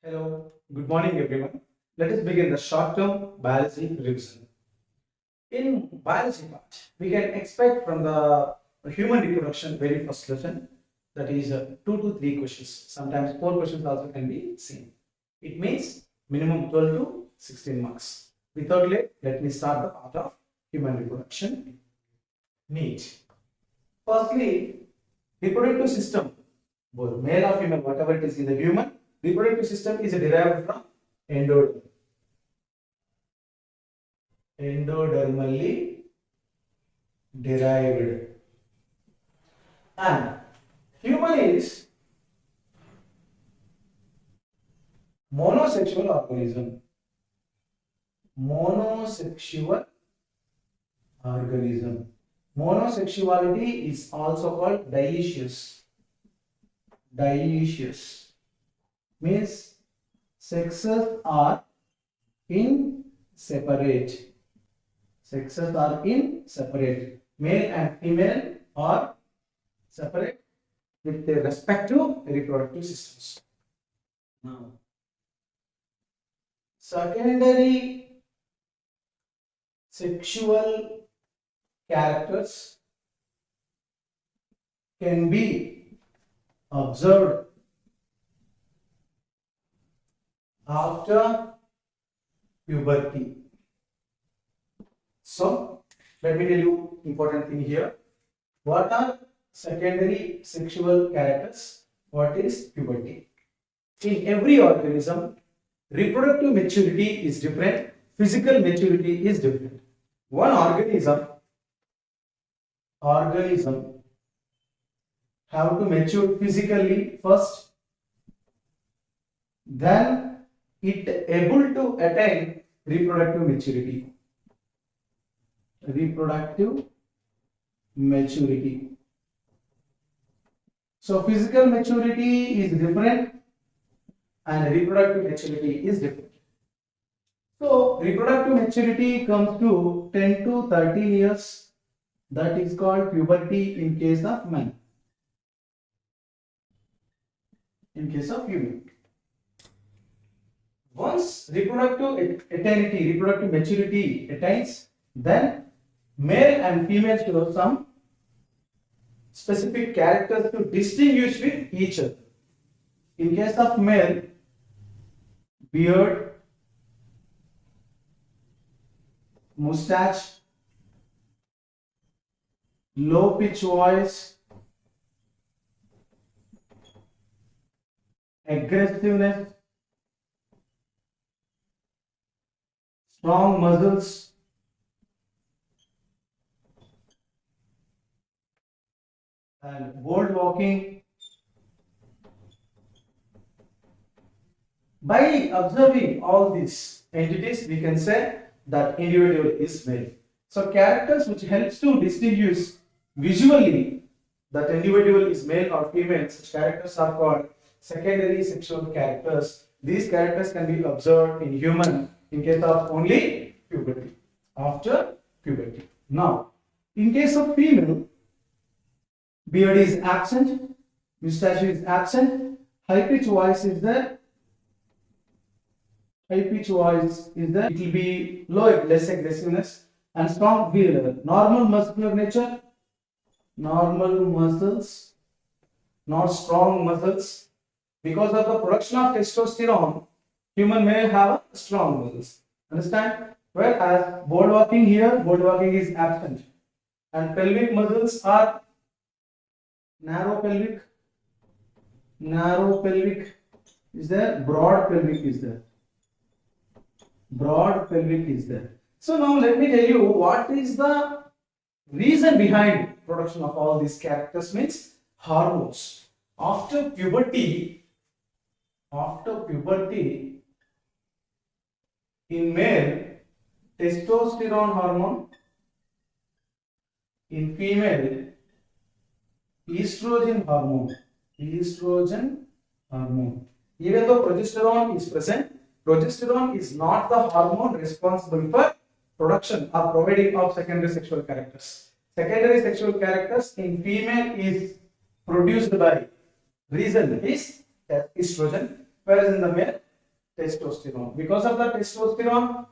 Hello, good morning everyone. Let us begin the short-term biology revision. In biology part, we can expect from the human reproduction very first lesson, that is 2 to 3 questions. Sometimes 4 questions also can be seen. It means minimum 12 to 16 marks. Without delay, let me start the part of human reproduction. Neat. Firstly, reproductive system, both male or female, whatever it is in the human, reproductive system is derived from endoderm. Endodermally derived. And human is monosexual organism. Monosexual organism. Monosexuality is also called dioecious. Dioecious means sexes are inseparate. Sexes are inseparate. Male and female are separate with their respective reproductive systems. Now, secondary sexual characters can be observed after puberty. So, let me tell you important thing here. What are secondary sexual characters? What is puberty? In every organism, reproductive maturity is different, physical maturity is different. One organism have to mature physically first, then it able to attain reproductive maturity. Reproductive maturity. So physical maturity is different and reproductive maturity is different. So reproductive maturity comes to 10 to 13 years. That is called puberty in case of men. In case of human. Once reproductive maturity attains, then male and female show some specific characters to distinguish with each other. In case of male, beard, mustache, low pitch voice, aggressiveness, strong muscles, and bold walking. By observing all these entities, we can say that individual is male. So characters which helps to distinguish visually that individual is male or female, such characters are called secondary sexual characters. These characters can be observed in human in case of only puberty, after puberty. Now, in case of female, beard is absent, mustache is absent, high pitch voice is there. High pitch voice is there. It will be low, less aggressiveness, and strong V level. Normal muscular nature, normal muscles, not strong muscles. Because of the production of testosterone, human may have strong muscles. Understand? Whereas bold walking here, bold walking is absent, and pelvic muscles are narrow pelvic is there, broad pelvic is there. Broad pelvic is there. So now let me tell you what is the reason behind production of all these characters, means hormones. After puberty, in male, testosterone hormone, in female, estrogen hormone. Even though progesterone is present, progesterone is not the hormone responsible for production or providing of secondary sexual characters. Secondary sexual characters in female is produced by reason is estrogen, whereas in the male testosterone. Because of the testosterone,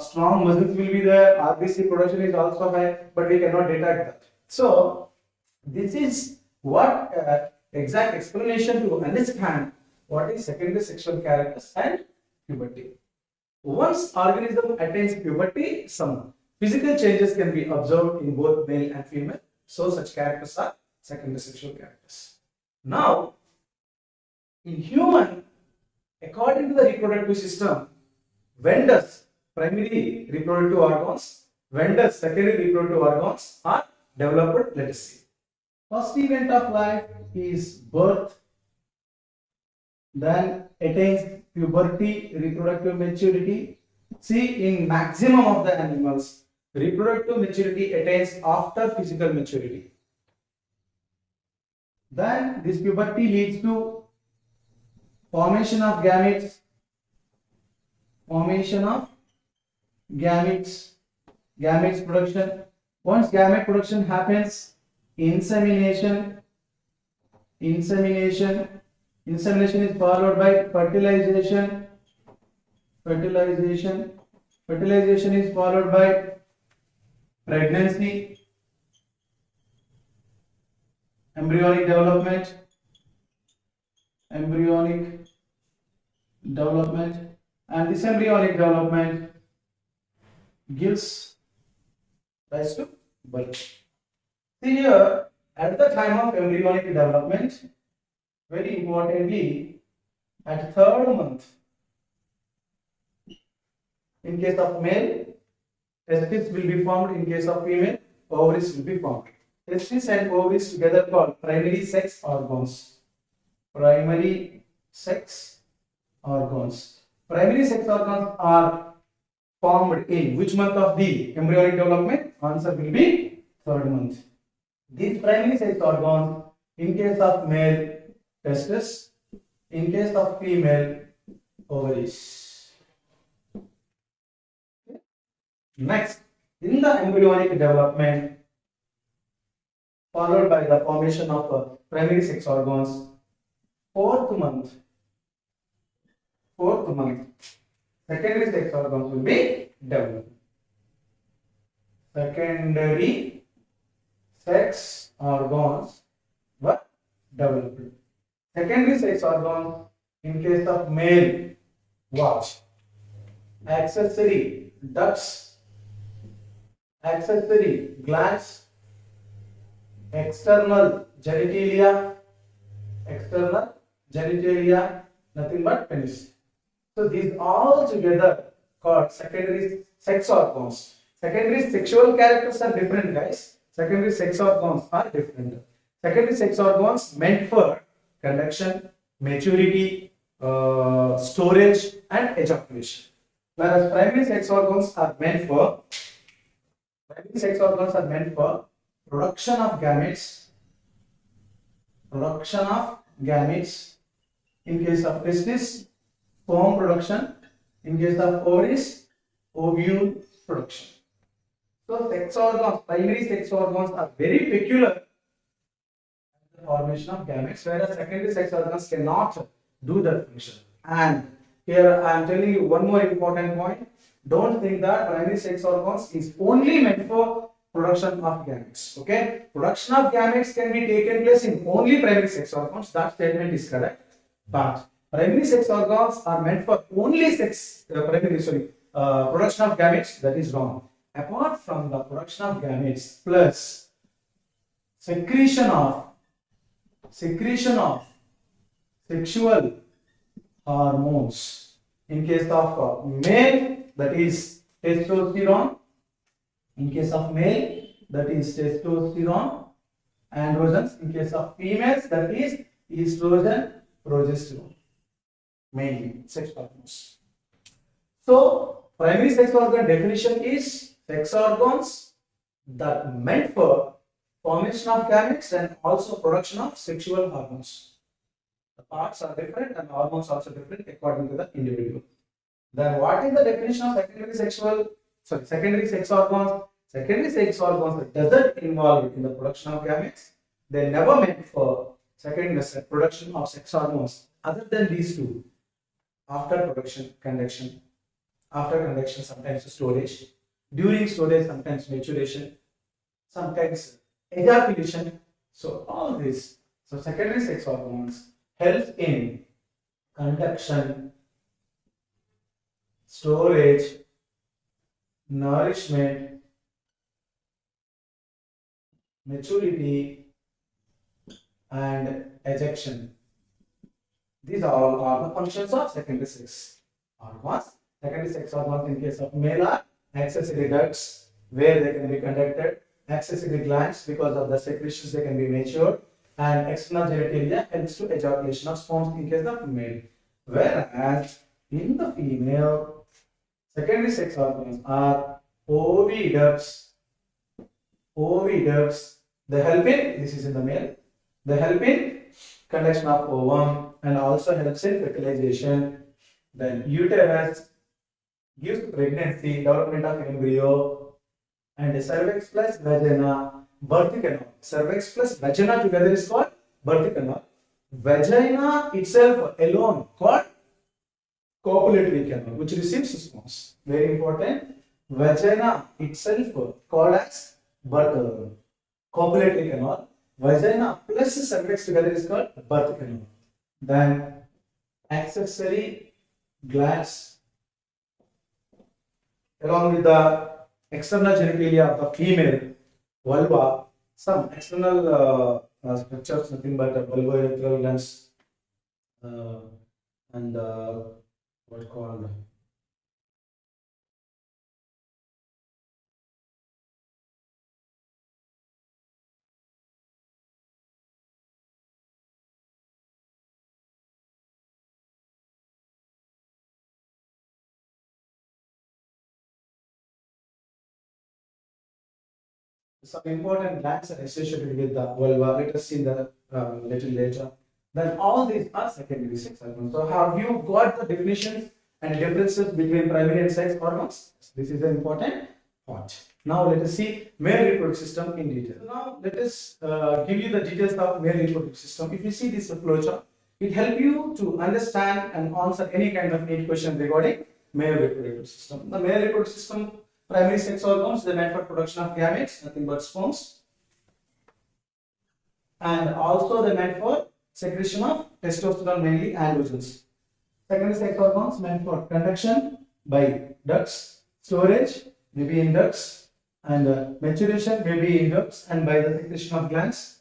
strong muscles will be there. RBC production is also high, but we cannot detect that. So this is what exact explanation to understand what is secondary sexual characters and puberty. Once organism attains puberty, some physical changes can be observed in both male and female. So such characters are secondary sexual characters. Now, in human, according to the reproductive system, when does primary reproductive organs, when does secondary reproductive organs are developed? Let us see. First event of life is birth, then attains puberty, reproductive maturity. See, in maximum of the animals, reproductive maturity attains after physical maturity. Then this puberty leads to formation of gametes, gametes production. Once gamete production happens, insemination is followed by fertilization is followed by pregnancy, embryonic development, and this embryonic development gives rise to birth. See here, at the time of embryonic development, very importantly, at third month, in case of male, testes will be formed. In case of female, ovaries will be formed. Testes and ovaries together called primary sex organs. Primary sex organs are formed in which month of the embryonic development? Answer will be third month. These primary sex organs, in case of male, testes, in case of female, ovaries. Next, in the embryonic development, followed by the formation of primary sex organs, fourth month, secondary sex organs will be developed. Secondary sex organs were developed. Secondary sex organs, in case of male, watch, accessory ducts, accessory glands, external genitalia, nothing but penis. So these all together called secondary sex organs. Secondary sexual characters are different, guys. Secondary sex organs are different. Secondary sex organs meant for conduction, maturity, storage, and ejaculation. Whereas primary sex organs are meant for production of gametes. In case of testis, sperm production. In case of ovaries, ovule production. So primary sex organs are very peculiar in the formation of gametes, whereas secondary sex organs cannot do that function. And here I am telling you one more important point. Don't think that primary sex organs is only meant for production of gametes. Okay, production of gametes can be taken place in only primary sex organs. That statement is correct. But primary sex organs are meant for only production of gametes. That is wrong. Apart from the production of gametes plus secretion of sexual hormones. In case of male, that is testosterone. In case of male, that is testosterone, androgens. In case of females, that is estrogen, progesterone. Mainly sex hormones. So primary sex organ definition is sex organs that meant for formation of gametes and also production of sexual hormones. The parts are different and hormones also different according to the individual. Then what is the definition of secondary sex organs? Secondary sex organs doesn't involve in the production of gametes. They never meant for production of sex hormones other than these two. After production, conduction. After conduction, sometimes storage. During storage, sometimes maturation. Sometimes ejaculation. So all this. So secondary sex hormones help in conduction, storage, nourishment, maturity, and ejection. These all are the functions of secondary sex hormones. Secondary sex hormones in case of male are accessory ducts where they can be conducted, accessory glands because of the secretions they can be matured, and external genitalia helps to ejaculation of sperms in case of male. Whereas in the female, secondary sex hormones are oviducts. Oviducts. They help in, this is in the male, they help in conduction of ovum and also helps in fertilization. Then uterus gives pregnancy, development of embryo, and cervix plus vagina, birth canal. Cervix plus vagina together is called birth canal. Vagina itself alone called copulatory canal, which receives sperms. Very important. Vagina itself called as birth copulatory canal. Vagina plus cervix together is called birth canal. Then accessory glands along with the external genitalia of the female vulva, some external structures, nothing but vulvourethral glands uh, and what called. Some important glands are associated with the vulva. Let us see that little later. Then all these are secondary sex hormones. So have you got the definitions and differences between primary and sex hormones? This is an important part. Now let us see male reproductive system in detail. So now let us give you the details of male reproductive system. If you see this flowchart, it helps you to understand and answer any kind of need question regarding male reproductive system. The male reproductive system primary sex hormones, they meant for production of gametes, nothing but sperms, and also they meant for secretion of testosterone, mainly androgens. Secondary sex hormones meant for conduction by ducts, storage maybe in ducts, and maturation maybe in ducts, and by the secretion of glands,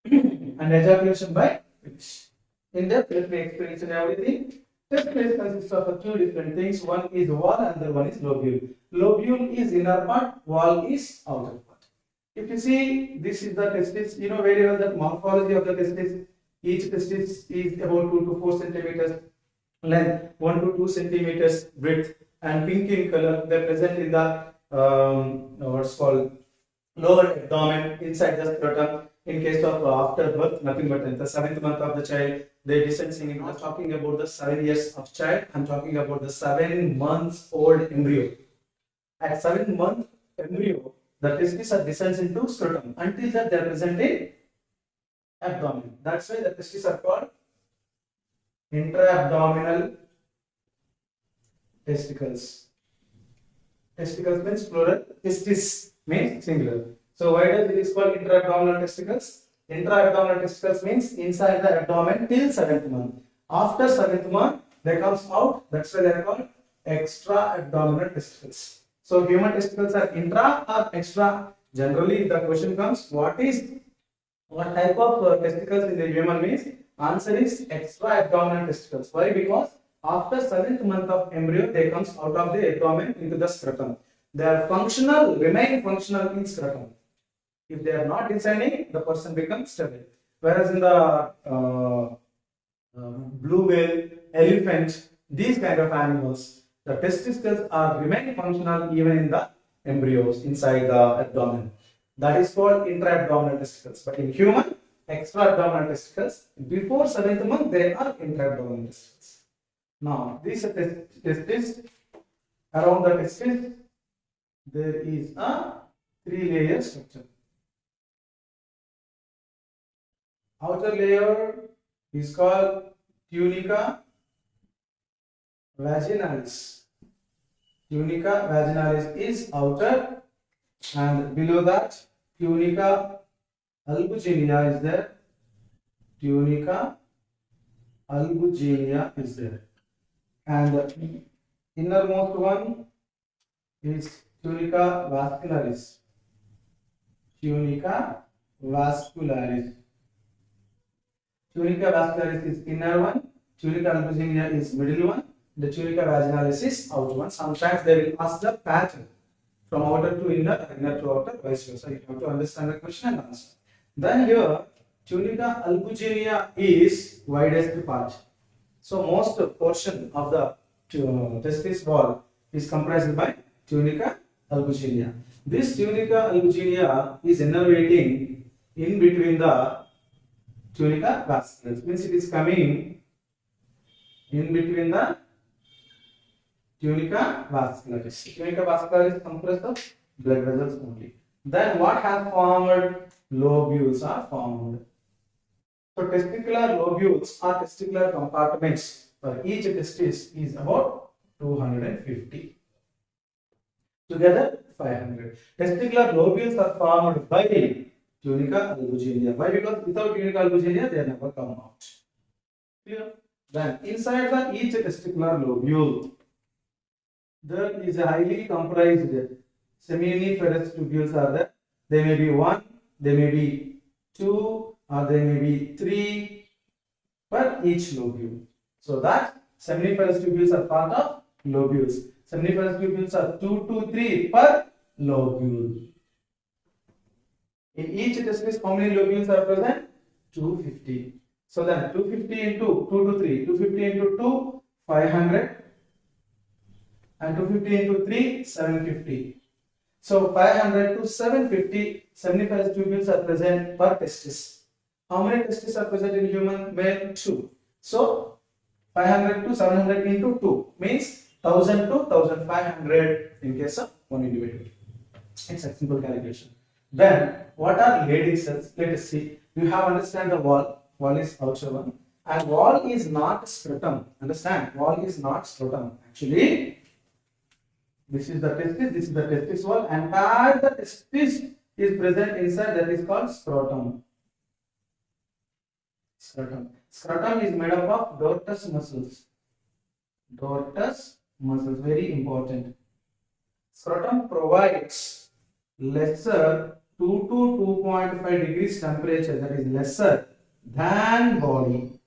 and ejaculation by which. In depth, let me explain each and everything. Test phase consists of two different things. One is wall, and the one is lobule. Lobule is inner part, wall is outer part. If you see, this is the testis. You know very well that morphology of the testis. Each testis is about 2 to 4 centimeters length, 1 to 2 centimeters width, and pink in color. They present in the what's called lower abdomen inside the scrotum. In case of after birth, nothing but in the 7th month of the child, they descend singing. I'm not talking about the 7 years of child, I'm talking about the 7 months old embryo. At 7 month embryo, the testes are descends into scrotum. Until that, they are present in abdomen. That's why the testes are called intra-abdominal testicles. Testicles means plural, testis means singular. So why does it is called intra-abdominal testicles? Intra-abdominal testicles means inside the abdomen till 7th month. After 7th month, they comes out. That's why they are called extra-abdominal testicles. So human testicles are intra or extra. Generally, the question comes, what type of testicles in the human means? Answer is extra-abdominal testicles. Why? Because after 7th month of embryo, they comes out of the abdomen into the scrotum. They are functional, remain functional in scrotum. If they are not descending, the person becomes sterile. Whereas in the blue whale, elephant, these kind of animals, the testicles are remain functional even in the embryos inside the abdomen. That is called intra-abdominal testicles. But in human, extra-abdominal testicles, before 7th month, they are intra-abdominal testicles. Now, these testes, around the testis, there is a 3-layer structure. Outer layer is called tunica. vaginalis. Tunica vaginalis is outer, and below that tunica albuginea is there. Tunica albuginea is there, and the innermost one is tunica vascularis. Tunica vascularis. Tunica vascularis is inner one. Tunica albuginea is middle one. The tunica vaginalis is outer one. Sometimes they will ask the pattern from outer to inner, inner to outer, vice versa. You have to understand the question and answer. Then here, tunica albuginea is widest part. So most portion of the testis wall is comprised by tunica albuginea. This tunica albuginea is innervating in between the tunica vascularis. Means it is coming in between the tunica vascularis. Tunica vascularis is composed of blood vessels only. Then what has formed? Lobules are formed. So testicular lobules are testicular compartments for each testis is about 250. Together 500. Testicular lobules are formed by tunica albuginea. Why? Because without tunica albuginea they never come out. Clear? Then inside the each testicular lobule there is a highly comprised seminiferous tubules are there. They may be one, they may be two, or they may be three per each lobule. So that seminiferous tubules are part of lobules. Seminiferous tubules are 2 to 3 per lobule. In each testis, how many lobules are present? 250. So then 250 into 2 to 3, 250 into 2, 500. And 250 into 3, 750. So 500 to 750 seminiferous tubules are present per testis. How many testes are present in human male? 2. So 500 to 700 into 2 means 1000 to 1500 in case of one individual. It's a simple calculation. Then what are Leydig cells? Let us see. You have understand the wall. Wall is outer one, and wall is not scrotum. Understand? Wall is not scrotum. Actually, this is the testis, this is the testis wall, and entire the testis is present inside, that is called scrotum. Scrotum. Scrotum is made up of dortus muscles. Dortus muscles, very important. Scrotum provides lesser 2 to 2.5 degrees temperature, that is lesser than body.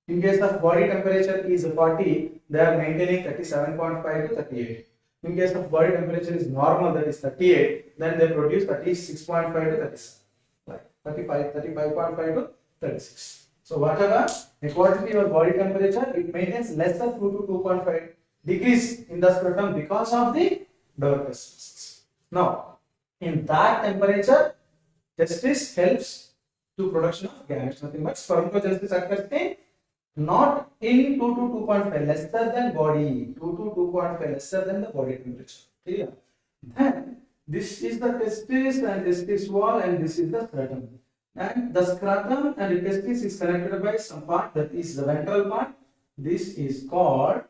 In case of body temperature is 40, they are maintaining 37.5 to 38. In case of body temperature is normal, that is 38, then they produce 36.5 to 37. Like 35.5 to 36. So whatever, according to your body temperature, it maintains less than 2 to 2.5 degrees in the scrotum because of the dortus muscles. Now, in that temperature, testis helps to production of gametes, nothing but spermatogenesis occurs in not in 2 to 2.5, lesser than body, 2 to 2.5, lesser than the body temperature. Clear? Then this is the testis and testis wall, and this is the scrotum. And the scrotum and the testis is connected by some part, that is the ventral part. This is called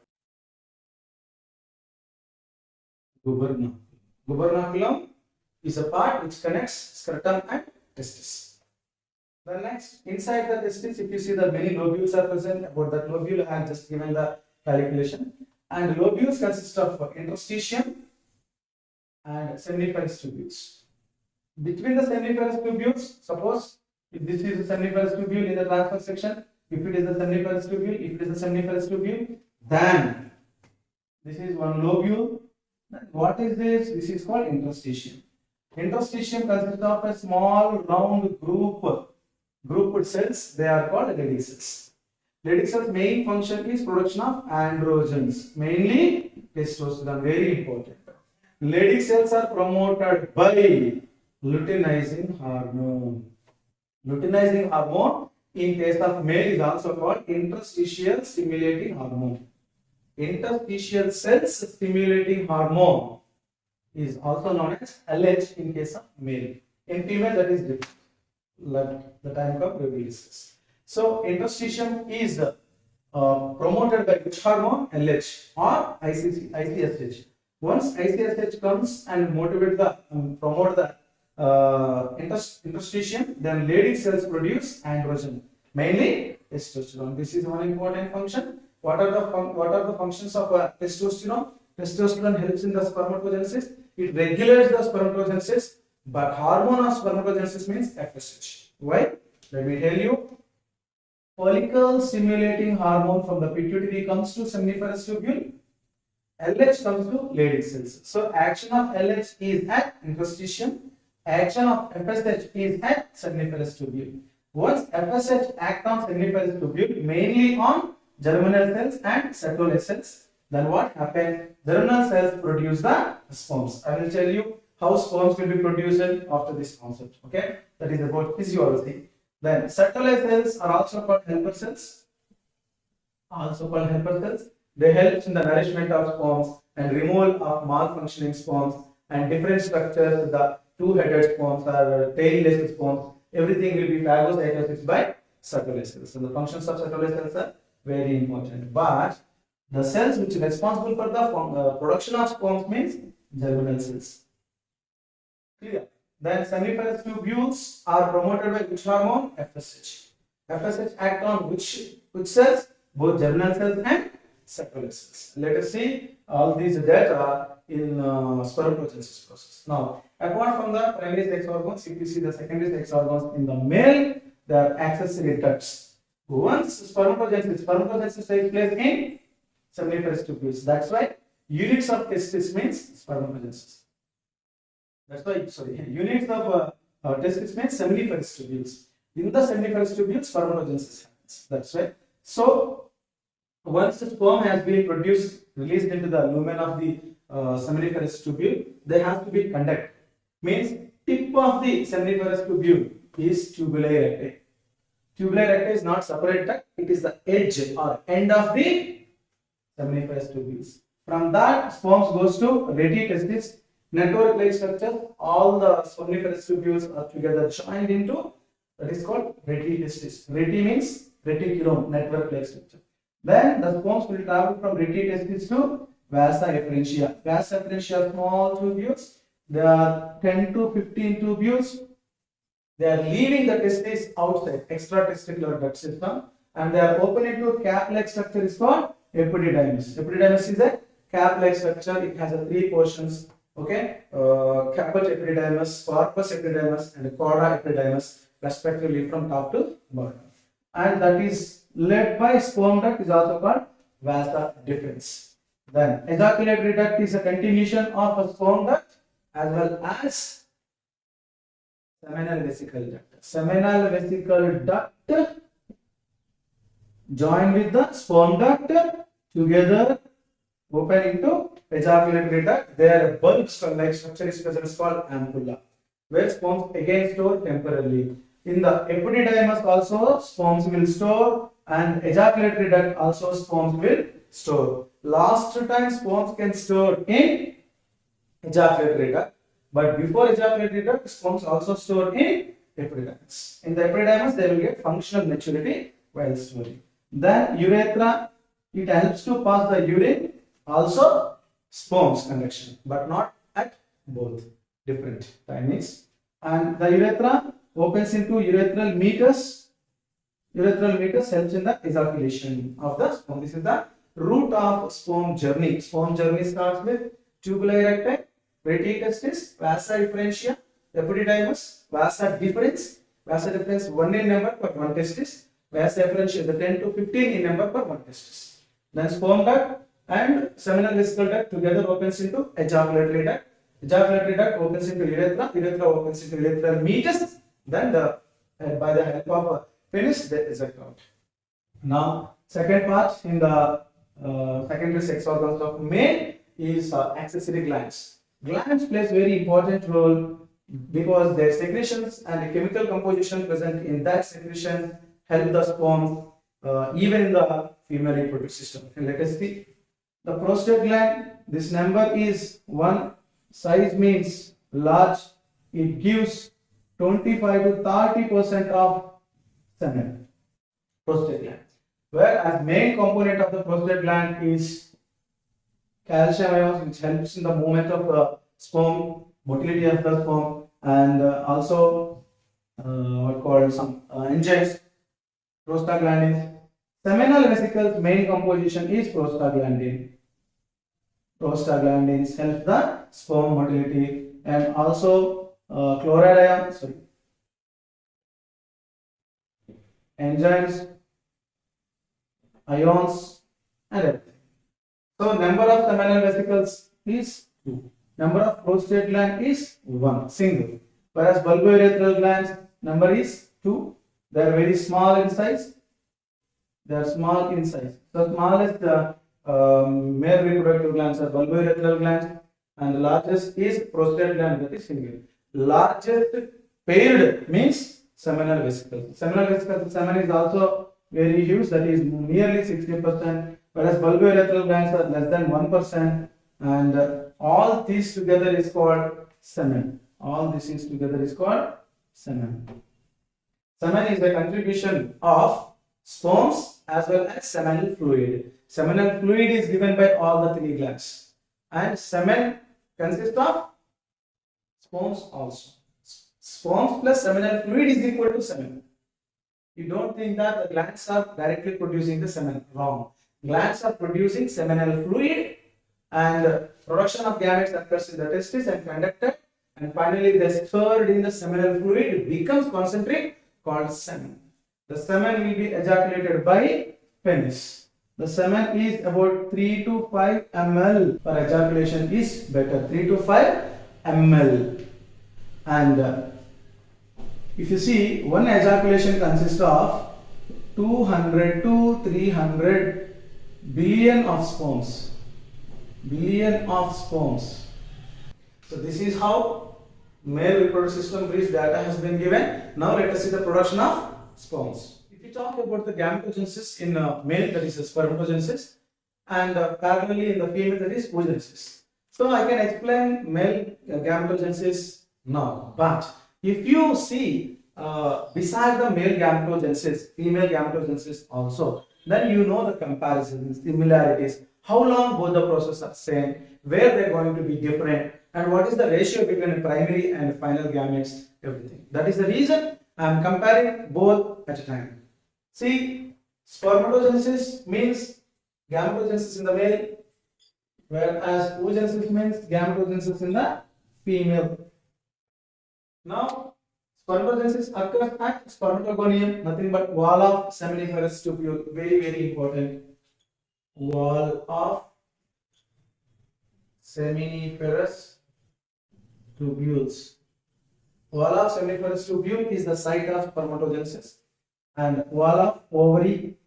gubernaculum. Gubernaculum is a part which connects scrotum and testis. The next, inside the testis, if you see the many lobules are present, about that lobule I have just given the calculation. And lobules consist of interstitium and seminiferous tubules. Between the seminiferous tubules, suppose if this is a seminiferous tubule in the transverse section, if it is a seminiferous tubule, if it is a seminiferous tubule, then this is one lobule. Then what is this? This is called interstitium. Interstitium consists of a small round grouped cells. They are called Leydig cells. Leydig cells' main function is production of androgens, mainly testosterone. Very important. Leydig cells are promoted by luteinizing hormone. Luteinizing hormone in case of male is also called interstitial stimulating hormone. Interstitial cells stimulating hormone is also known as LH in case of male. In female, that is different. Let the time come, we will discuss. So interstitium is promoted by which hormone? LH or ICSH. Once ICSH comes and motivate the promote the interstitium, then Leydig cells produce androgen, mainly testosterone. This is one important function. What are the functions of testosterone? Testosterone helps in the spermatogenesis. It regulates the spermatogenesis, but hormone of spermatogenesis means FSH. Why? Let me tell you. Follicle stimulating hormone from the pituitary comes to seminiferous tubule. LH comes to Leydig cells. So action of LH is at interstitium. Action of FSH is at seminiferous tubule. Once FSH acts on seminiferous tubule, mainly on germinal cells and Sertoli cells, then what happens? Germinal cells produce the sperms. I will tell you how sperms will be produced after this concept. Okay, that is about physiology. Then Sertoli cells are also called helper cells. They help in the nourishment of sperms and removal of malfunctioning sperms and different structures. The two-headed sperms or tailless sperms. Everything will be phagocytosis by Sertoli cells. So the functions of Sertoli cells are very important. But the cells which are responsible for the production of sperms means germinal cells. Clear? Then seminiferous tubules are promoted by which hormone? FSH. FSH act on which cells? Both germinal cells and Sertoli cells. Let us see all these data in spermatogenesis process. Now, apart from the primary sex organs, if you see the secondary sex organs in the male, they are accessory ducts. Once spermatogenesis takes place in seminiferous tubules. That's why units of testis means spermatogenesis. That's why, units of testis means seminiferous tubules. In the seminiferous tubules, spermatogenesis happens. That's why. So, once the sperm has been released into the lumen of the seminiferous tubule, they have to be conduct. Means tip of the seminiferous tubule is tubuli recti. Tubuli recti is not separate duct; it is the edge or end of the seminiferous tubules. From that, sperms goes to reti testis. Network-like structure. All the seminiferous tubules are together joined into that is called reti testis. Reti means reticulum, network-like structure. Then the sperms will travel from reti testis to vasa efferentia. Vasa efferentia are small tubules. There are 10 to 15 tubules. They are leaving the testis outside, extra-testicular duct system, and they are opening to cap-like structure is called epididymis. Epididymis is a cap-like structure. It has three portions. Okay, caput epididymis, corpus epididymis, and chorda epididymis, respectively from top to bottom. And that is led by sperm duct is also called vasa deferens. Then ejaculatory duct is a continuation of a sperm duct as well as seminal vesicle duct. Seminal vesicle duct joined with the sperm duct together open into ejaculatory duct. Their bulb-like structure is present called ampulla, where sperms again store temporarily. In the epididymis also sperms will store, and ejaculatory duct also sperms will store. Last time sperms can store in ejaculatory duct, but before ejaculatory duct sperms also store in epididymis. In the epididymis they will get functional maturity while storing. Then urethra, it helps to pass the urine, also sperms conduction, but not at both different timings. And the urethra opens into urethral meatus. Urethral meatus helps in the ejaculation of the sperm. This is the route of sperm journey. Sperm journey starts with tubuli recti, reti testis, vasa efferentia, epididymis, vasa deferens. Vasa deferens 1 in number per 1 testis. Vasa efferentia is the 10 to 15 in number per 1 testis. Then sperm duct and seminal vesicle duct together opens into ejaculatory duct. Ejaculatory duct opens into urethra. Urethra opens into urethral meatus. Then by the help of a penis they eject out. Now second part in the secondary sex organs of male is accessory glands. Glands plays very important role because their secretions and the chemical composition present in that secretion help the sperm even in the female reproductive system. And let us see the prostate gland. This number is 1. Size means large. It gives 25 to 30% of semen. Prostate gland. whereas main component of the prostate gland is calcium ions, which helps in the movement of the sperm, motility of the sperm, and also what called some enzymes, prostaglandins. Seminal vesicles main composition is prostaglandin. Prostaglandins help the sperm motility, and also chloride ion, sorry, enzymes, ions, and everything. So number of seminal vesicles is 2. Number of prostate gland is 1, single. Whereas bulbourethral glands number is 2. They are very small in size. They are small in size. So smallest male reproductive glands are bulbourethral glands, and the largest is prostate gland, that is single. Largest paired means seminal vesicle. Seminal vesicle semen is also very huge, that is nearly 60%, whereas bulbourethral glands are less than 1%, and all these together is called semen. All this is together is called semen. Semen is a contribution of sperms as well as seminal fluid. Seminal fluid is given by all the 3 glands, and semen consists of sperms also. Sperms plus seminal fluid is equal to semen. You don't think that the glands are directly producing the semen. Wrong. Glands are producing seminal fluid, and production of gametes occurs in the testis and conducted, and finally they stored in the seminal fluid, becomes concentric, called semen. The semen will be ejaculated by penis. The semen is about 3 to 5 ml for ejaculation is better. 3 to 5 ml. And if you see, one ejaculation consists of 200 to 300 billion of sperms. Billion of sperms. So this is how male reproductive system breeds data has been given. Now let us see the production of sperms. If we talk about the gametogenesis in male, that is spermatogenesis, and parallelly in the female, that is oogenesis. So I can explain male gametogenesis now, but if you see beside the male gametogenesis, female gametogenesis also, then you know the comparisons, similarities, how long both the processes are same, where they are going to be different, and what is the ratio between primary and final gametes, everything. That is the reason I am comparing both at a time. See, spermatogenesis means gametogenesis in the male, whereas oogenesis means gametogenesis in the female. Now, spermatogenesis occurs at spermatogonium, nothing but wall of seminiferous tubule. Very, very important. Wall of seminiferous tubules. Wall of seminiferous tubule is the site of spermatogenesis, and wall of ovary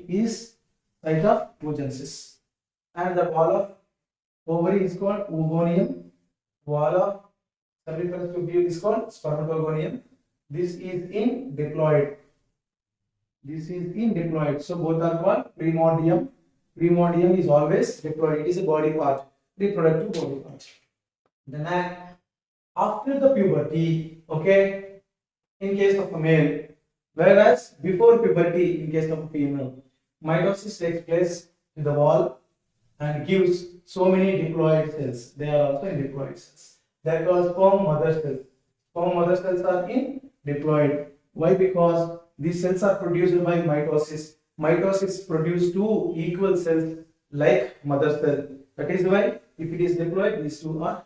is site of oogenesis, and the wall of ovary is called oogonium. Wall of seminiferous tubule is called spermatogonium. This is in diploid. So both are called primordium. Primordium is always diploid. It is a body part, reproductive body part. Then after the puberty, okay, in case of a male, whereas before puberty in case of a female, mitosis takes place in the wall and gives so many diploid cells. They are also in diploid cells. They are called sperm mother cells. Sperm mother cells are in diploid. Why? Because these cells are produced by mitosis. Mitosis produces 2 equal cells like mother cell. That is why if it is diploid, these all are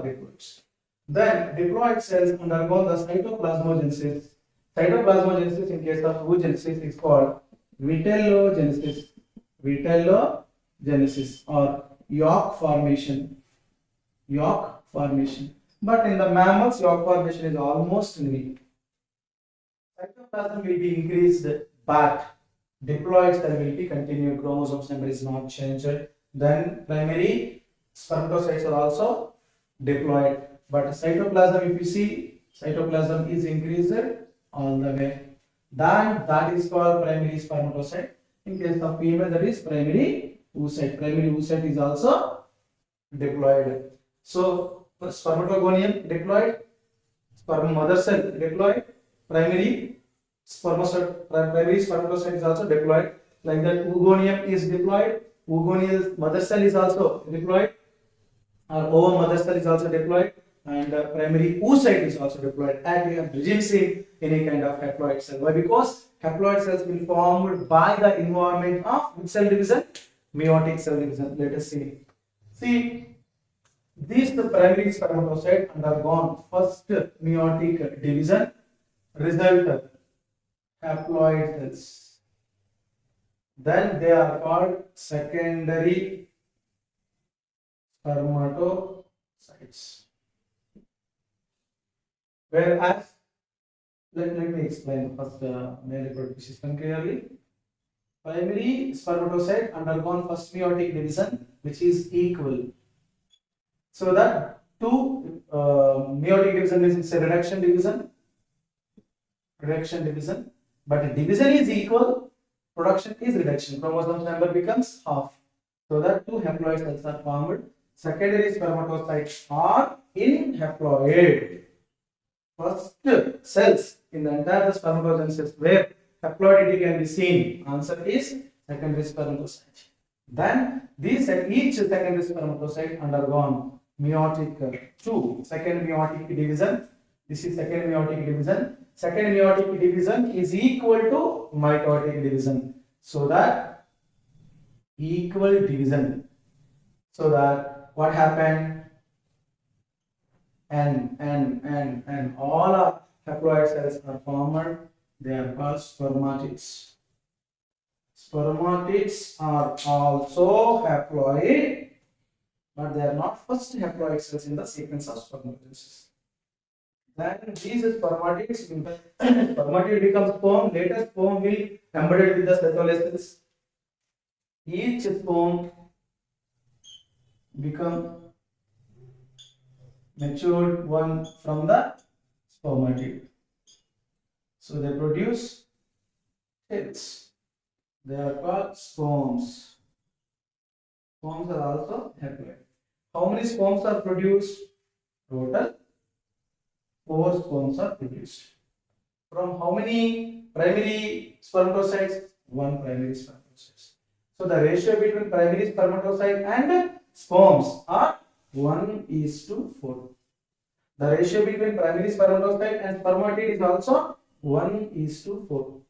diploids. Then diploid cells undergo the cytoplasmogenesis. Cytoplasmogenesis in case of oogenesis is called vitellogenesis. Vitellogenesis or yolk formation. But in the mammals, yolk formation is almost nil. Cytoplasm will be increased, but diploid cell will be continued. Chromosomes number is not changed. Then primary spermatocytes are also diploid, but cytoplasm, if you see, cytoplasm is increased all the way. Then that is called primary spermatocyte. In case of female, that is primary oocyte. Primary oocyte is also diploid. So spermatogonium diploid, sperm mother cell diploid, primary primary spermatocyte is also diploid. Like that, oogonium is diploid. Oogonial mother cell is also diploid. Our ovum mother cell is also diploid, and primary oocyte is also diploid. And we have bridging seen any kind of haploid cell. Why? Because haploid cells will formed by the environment of which cell division? Meiotic cell division. Let us see. See, these the primary spermatocyte undergone first meiotic division, result haploid cells. Then they are called secondary spermatocytes. Whereas, let me explain first male reproductive system clearly. Primary spermatocyte undergone first meiotic division, which is equal. So that two meiotic division means it's a reduction division. But division is equal, production is reduction. Chromosome number becomes half. So that two haploid cells are formed. Secondary spermatocytes are in haploid. First cells in the entire spermatogenesis where haploidity can be seen. Answer is secondary spermatocyte. Then each secondary spermatocyte undergone meiotic second meiotic division. This is second meiotic division. Second meiotic division is equal to mitotic division. So that equal division. So that what happened? And all our haploid cells are formed. They are called spermatids. Spermatids are also haploid, but they are not first haploid cells in the sequence of spermatogenesis. Then these spermatids, spermatid becomes sperm. Later sperm will embedded with the cytoliths. Each sperm become matured one from the spermatid. So they produce eggs. They are called sperms. Sperms are also haploid. How many sperms are produced? Total 4 sperms are produced. From how many primary spermatocytes? 1 primary spermatocyte. So the ratio between primary spermatocyte and sperms are 1:4. The ratio between primary spermatocyte and spermatid is also 1:4.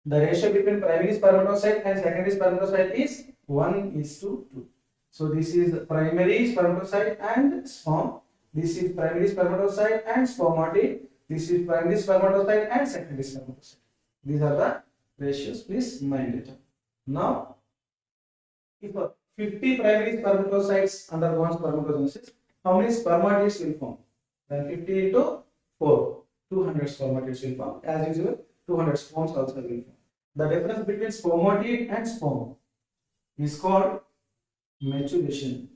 The ratio between primary spermatocyte and secondary spermatocyte is 1:2. So this is primary spermatocyte and sperm. This is primary spermatocyte and spermatid. This is primary spermatocyte and secondary spermatocyte. These are the ratios. Please mind it. Now, if 50 primary spermatocytes undergone spermatogenesis, how many spermatids will form? Then 50 into 4, 200 spermatids will form. As usual, 200 sperms also will form. The difference between spermatid and sperm is called maturation.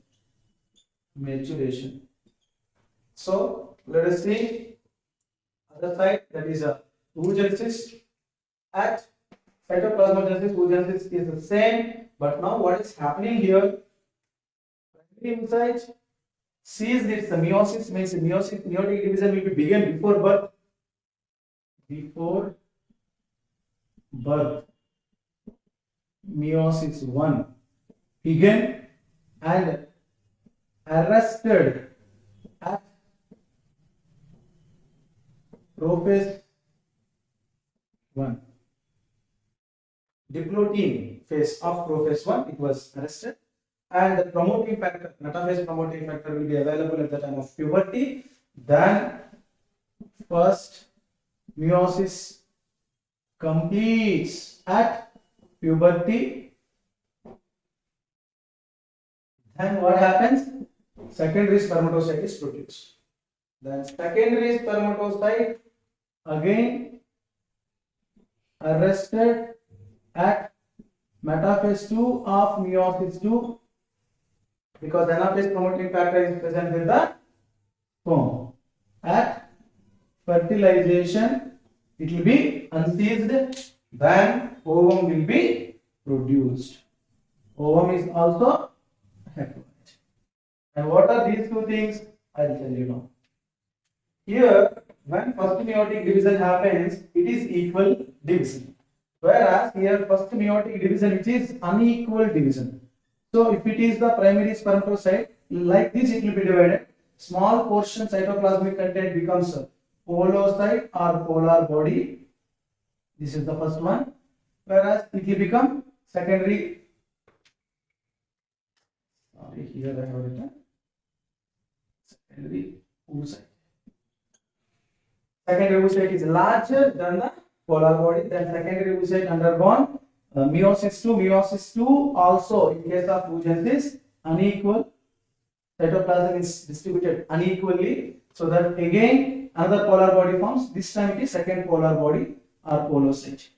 So let us see other side, that is a oogenesis. At cytoplasmogenesis, oogenesis is the same, but now what is happening here? Primary oocyte sees this the meiosis, means meiotic division will be begin before birth. Meiosis 1 began and arrested at prophase 1. Diplotin phase of prophase 1, it was arrested, and the promoting factor, metaphase promoting factor, will be available at the time of puberty. Then first meiosis completes at puberty. Then what happens? Secondary spermatocyte is produced. Then secondary spermatocyte again arrested at metaphase 2 of meiosis 2, because anaphase promoting factor is present with the sperm. At fertilization, it will be unseized, then ovum will be produced. Ovum is also haploid. And what are these two things? I will tell you now. Here, when first meiotic division happens, it is equal division. Whereas here first meiotic division, which is unequal division. So if it is the primary spermatocyte, like this it will be divided. Small portion cytoplasmic content becomes polocyte or polar body. This is the first one. Whereas it will become secondary. Sorry, here I have written secondary oocyte. Secondary oocyte is larger than the polar body. Then secondary oocyte undergone meiosis 2. Meiosis 2 also in case of oogenesis unequal. Cytoplasm is distributed unequally, so that again another polar body forms. This time it is second polar body or polocyte.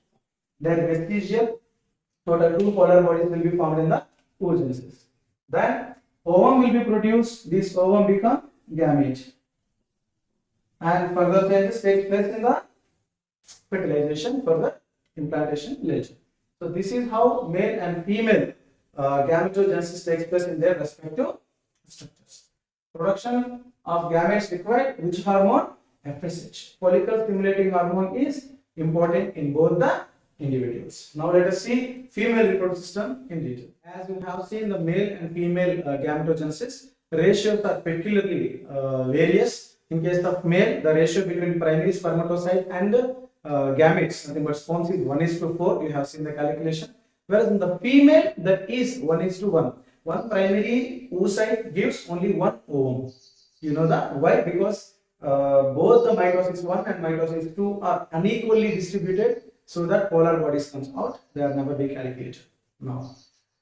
Then vestigial, total 2 polar bodies will be formed in the oogenesis. Then ovum will be produced. This ovum become gamete, and further changes take place in the fertilization, further implantation later. So this is how male and female gametogenesis takes place in their respective structures. Production of gametes required which hormone? FSH. Follicle stimulating hormone is important in both the individuals. Now let us see female reproductive system in detail. As you have seen, the male and female gametogenesis ratios are peculiarly various. In case of male, the ratio between primary spermatocyte and gametes, nothing but sperms, is 1:4. You have seen the calculation. Whereas in the female, that is 1:1. One primary oocyte gives only one ovum. You know that why? Because both the mitosis 1 and mitosis 2 are unequally distributed, so that polar bodies comes out. They are never be calculated. Now,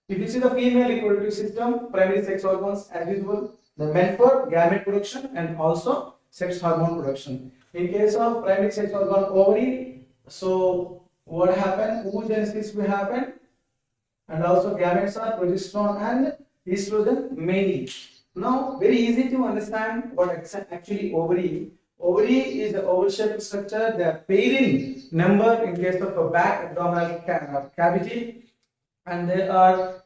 if you see the female reproductive system, primary sex hormones as usual, the men for gamete production and also sex hormone production. In case of primary sex organ, ovary, so what happened? Oogenesis will happen, and also gametes are progesterone and estrogen mainly. Now, very easy to understand what actually ovary. Ovary is the oval-shaped structure. They are pairing number in case of a back abdominal cavity, and they are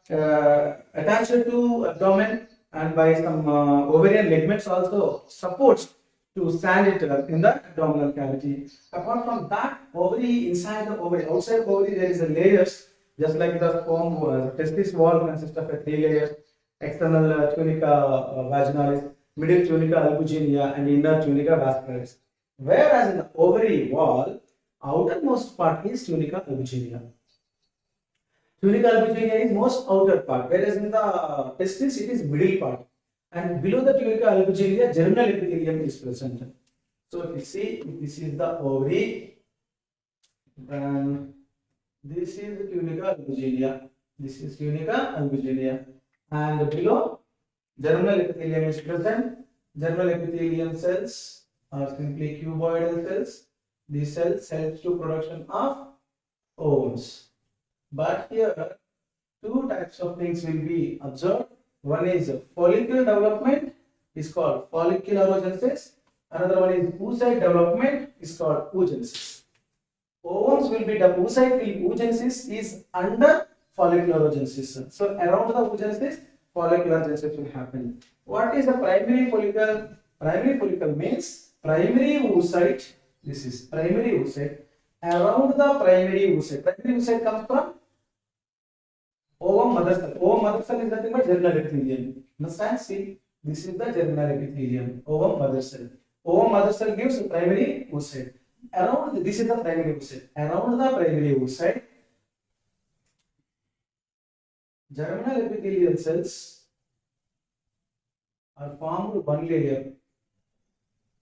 attached to abdomen, and by some ovarian ligaments also supports to stand it in the abdominal cavity. Apart from that, ovary, inside the ovary, outside ovary, there is a layers, just like the sperm testis wall consists of 3 layers: external tunica vaginalis, middle tunica albuginea, and inner tunica vascularis. Whereas in the ovary wall, outermost part is tunica albuginea. Tunica albuginea is most outer part, whereas in the testis it is middle part. And below the tunica albuginea, germinal epithelium is present. So if you see, this is the ovary, and this is the tunica albuginea. This is tunica albuginea, and below germinal epithelium is present. Germinal epithelium cells are simply cuboidal cells. These cells help to production of ovums. But here, two types of things will be observed. One is follicle development, is called folliculogenesis. Another one is oocyte development, is called oogenesis. Ovums will be oogenesis is under folliculogenesis. So around the oogenesis, folliculogenesis will happen. What is the primary follicle? Primary follicle means primary oocyte. This is primary oocyte. Around the primary oocyte. Primary oocyte comes from ovum mother cell. Ovum mother cell is nothing but germinal epithelium. Understand? See, this is the germinal epithelium. Ovum mother cell. Ovum mother cell gives primary oocyte. Around this is the primary oocyte. Around the primary oocyte, germinal epithelial cells are formed one layer.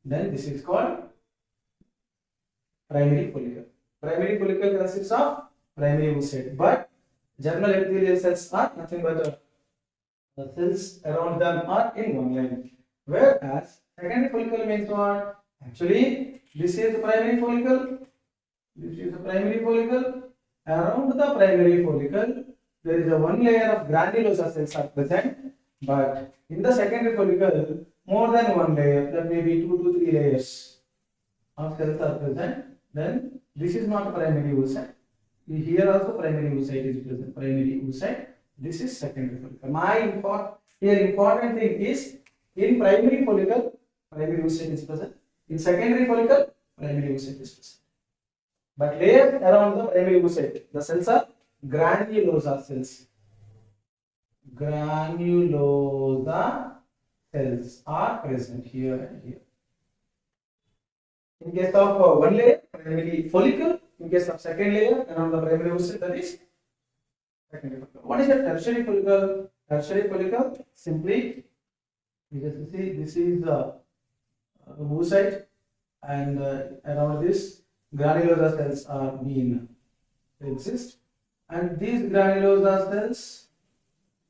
Then this is called primary follicle. Primary follicle consists of primary oocyte, but germinal epithelial cells are nothing but the cells around them are in one line. Whereas secondary follicle means what? Actually, this is the primary follicle. This is the primary follicle. Around the primary follicle, there is a one layer of granulosa cells are present. But in the secondary follicle, more than one layer, that may be 2 to 3 layers of cells are present. Then this is not a primary oocyte. Here also primary oocyte is present. Primary oocyte. This is secondary follicle. Here important thing is in primary follicle, primary oocyte is present. In secondary follicle, primary oocyte is present. But layers around the primary oocyte, the cells are granulosa cells. Granulosa cells are present here and here. In case of one layer, primary follicle. In case of second layer, around the primary oocyte, that is secondary follicle. What is a tertiary follicle? Tertiary follicle, simply, because you see, this is the oocyte, and around this, granulosa cells are being exist, and these granulosa cells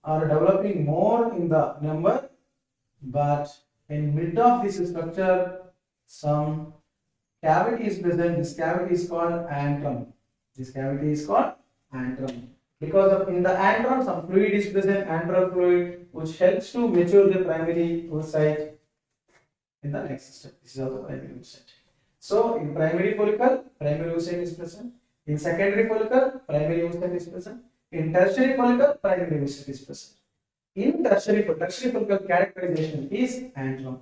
are developing more in the number, but in mid of this structure, some cavity is present. This cavity is called antrum. This cavity is called antrum. Because of in the antrum, some fluid is present, antral fluid, which helps to mature the primary oocyte in the next step. This is also primary oocyte. So in primary follicle, primary oocyte is present. In secondary follicle, primary oocyte is present. In tertiary follicle, primary oocyte is present. In tertiary follicle characterization is antrum.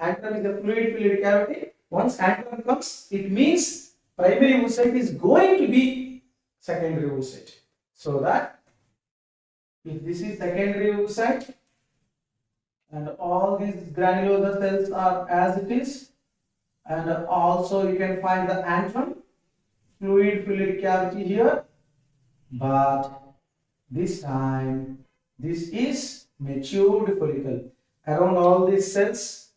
Antrum is the fluid cavity. Once antrum comes, it means primary oocyte is going to be secondary oocyte. So that if this is secondary oocyte and all these granulosa cells are as it is, and also you can find the antrum, fluid cavity here, but this time this is matured follicle. Around all these cells,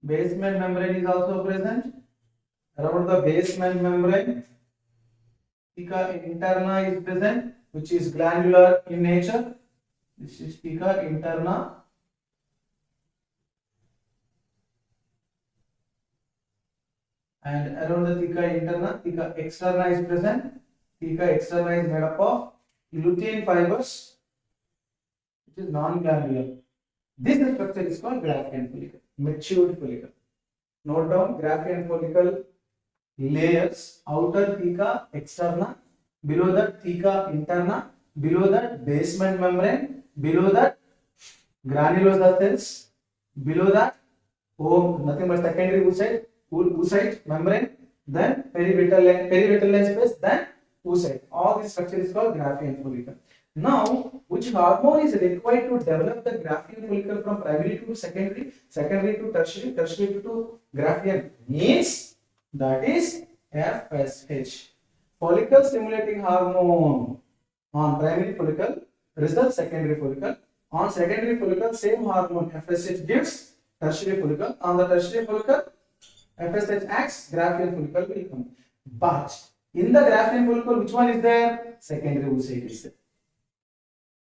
basement membrane is also present. Around the basement membrane, theca interna is present, which is glandular in nature. This is theca interna. And around the theca interna, theca externa is present. Theca externa is made up of lutein fibers, which is non-glandular. This structure is called Graafian follicle, matured follicle. Note down, Graafian follicle layers, outer theca externa, below that theca interna, below that basement membrane, below that granulosa cells, below that nothing but secondary oocyte membrane, then perivital line space, then oocyte. All this structure is called Graafian follicle. Now, which hormone is required to develop the Graafian follicle from primary to secondary, secondary to tertiary, tertiary to Graafian? Means that is FSH. Follicle stimulating hormone on primary follicle results secondary follicle. On secondary follicle, same hormone FSH gives tertiary follicle. On the tertiary follicle, FSH acts, Graafian follicle will come. But in the Graafian follicle, which one is there? Secondary oocyte is there.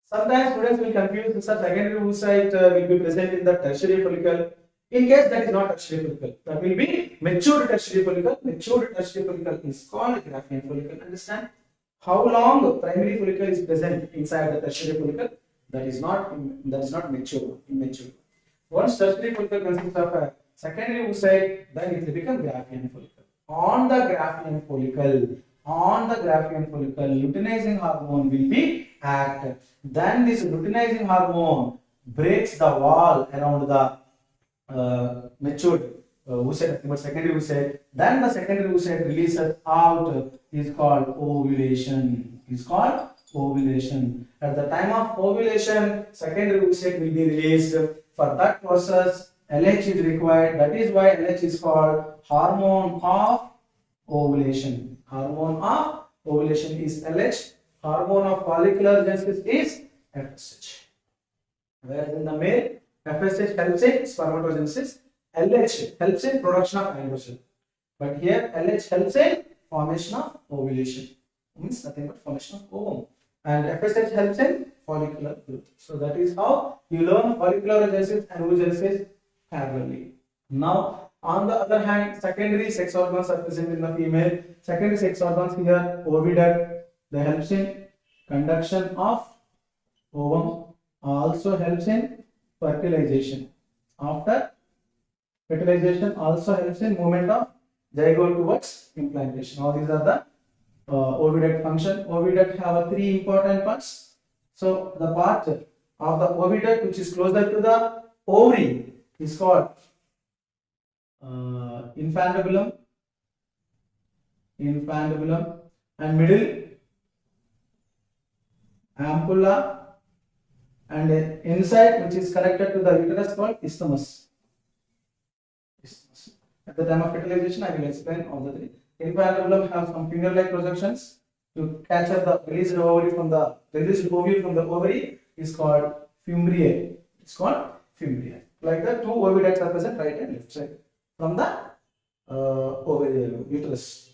Sometimes students will confuse, sir, secondary oocyte will be present in the tertiary follicle. In case that is not tertiary follicle, that will be matured tertiary follicle. Matured tertiary follicle is called Graafian follicle. Understand? How long primary follicle is present inside the tertiary follicle? That is not mature, immature. Once tertiary follicle consists of a secondary oocyte, then it will become Graafian follicle. On the Graafian follicle, luteinizing hormone will be active. Then this luteinizing hormone breaks the wall around the matured oocyte, secondary oocyte. Then the secondary oocyte releases out is called ovulation. At the time of ovulation, secondary oocyte will be released. For that process, LH is required. That is why LH is called hormone of ovulation. Hormone of ovulation is LH. Hormone of follicular genesis is FSH. Whereas in the male, FSH helps in spermatogenesis, LH helps in production of androgen. But here LH helps in formation of ovulation. Means nothing but formation of ovum. And FSH helps in follicular growth. So that is how you learn follicular genesis and oogenesis parallelly. Now, on the other hand, secondary sex organs are present in the female. Secondary sex organs here, oviduct, they helps in conduction of ovum, also helps in fertilization. After fertilization, also helps in movement of zygote towards implantation. All these are the oviduct function. Oviduct have three important parts. So the part of the oviduct which is closer to the ovary is called infundibulum, and middle ampulla, and inside which is connected to the uterus called isthmus. At the time of fertilization, I will explain all the three. Infundibulum have some finger-like projections to catch up the released ovary from the ovary is called fimbriae. It's called fimbriae. Like that, two oviducts are present right and left side from the ovary uterus.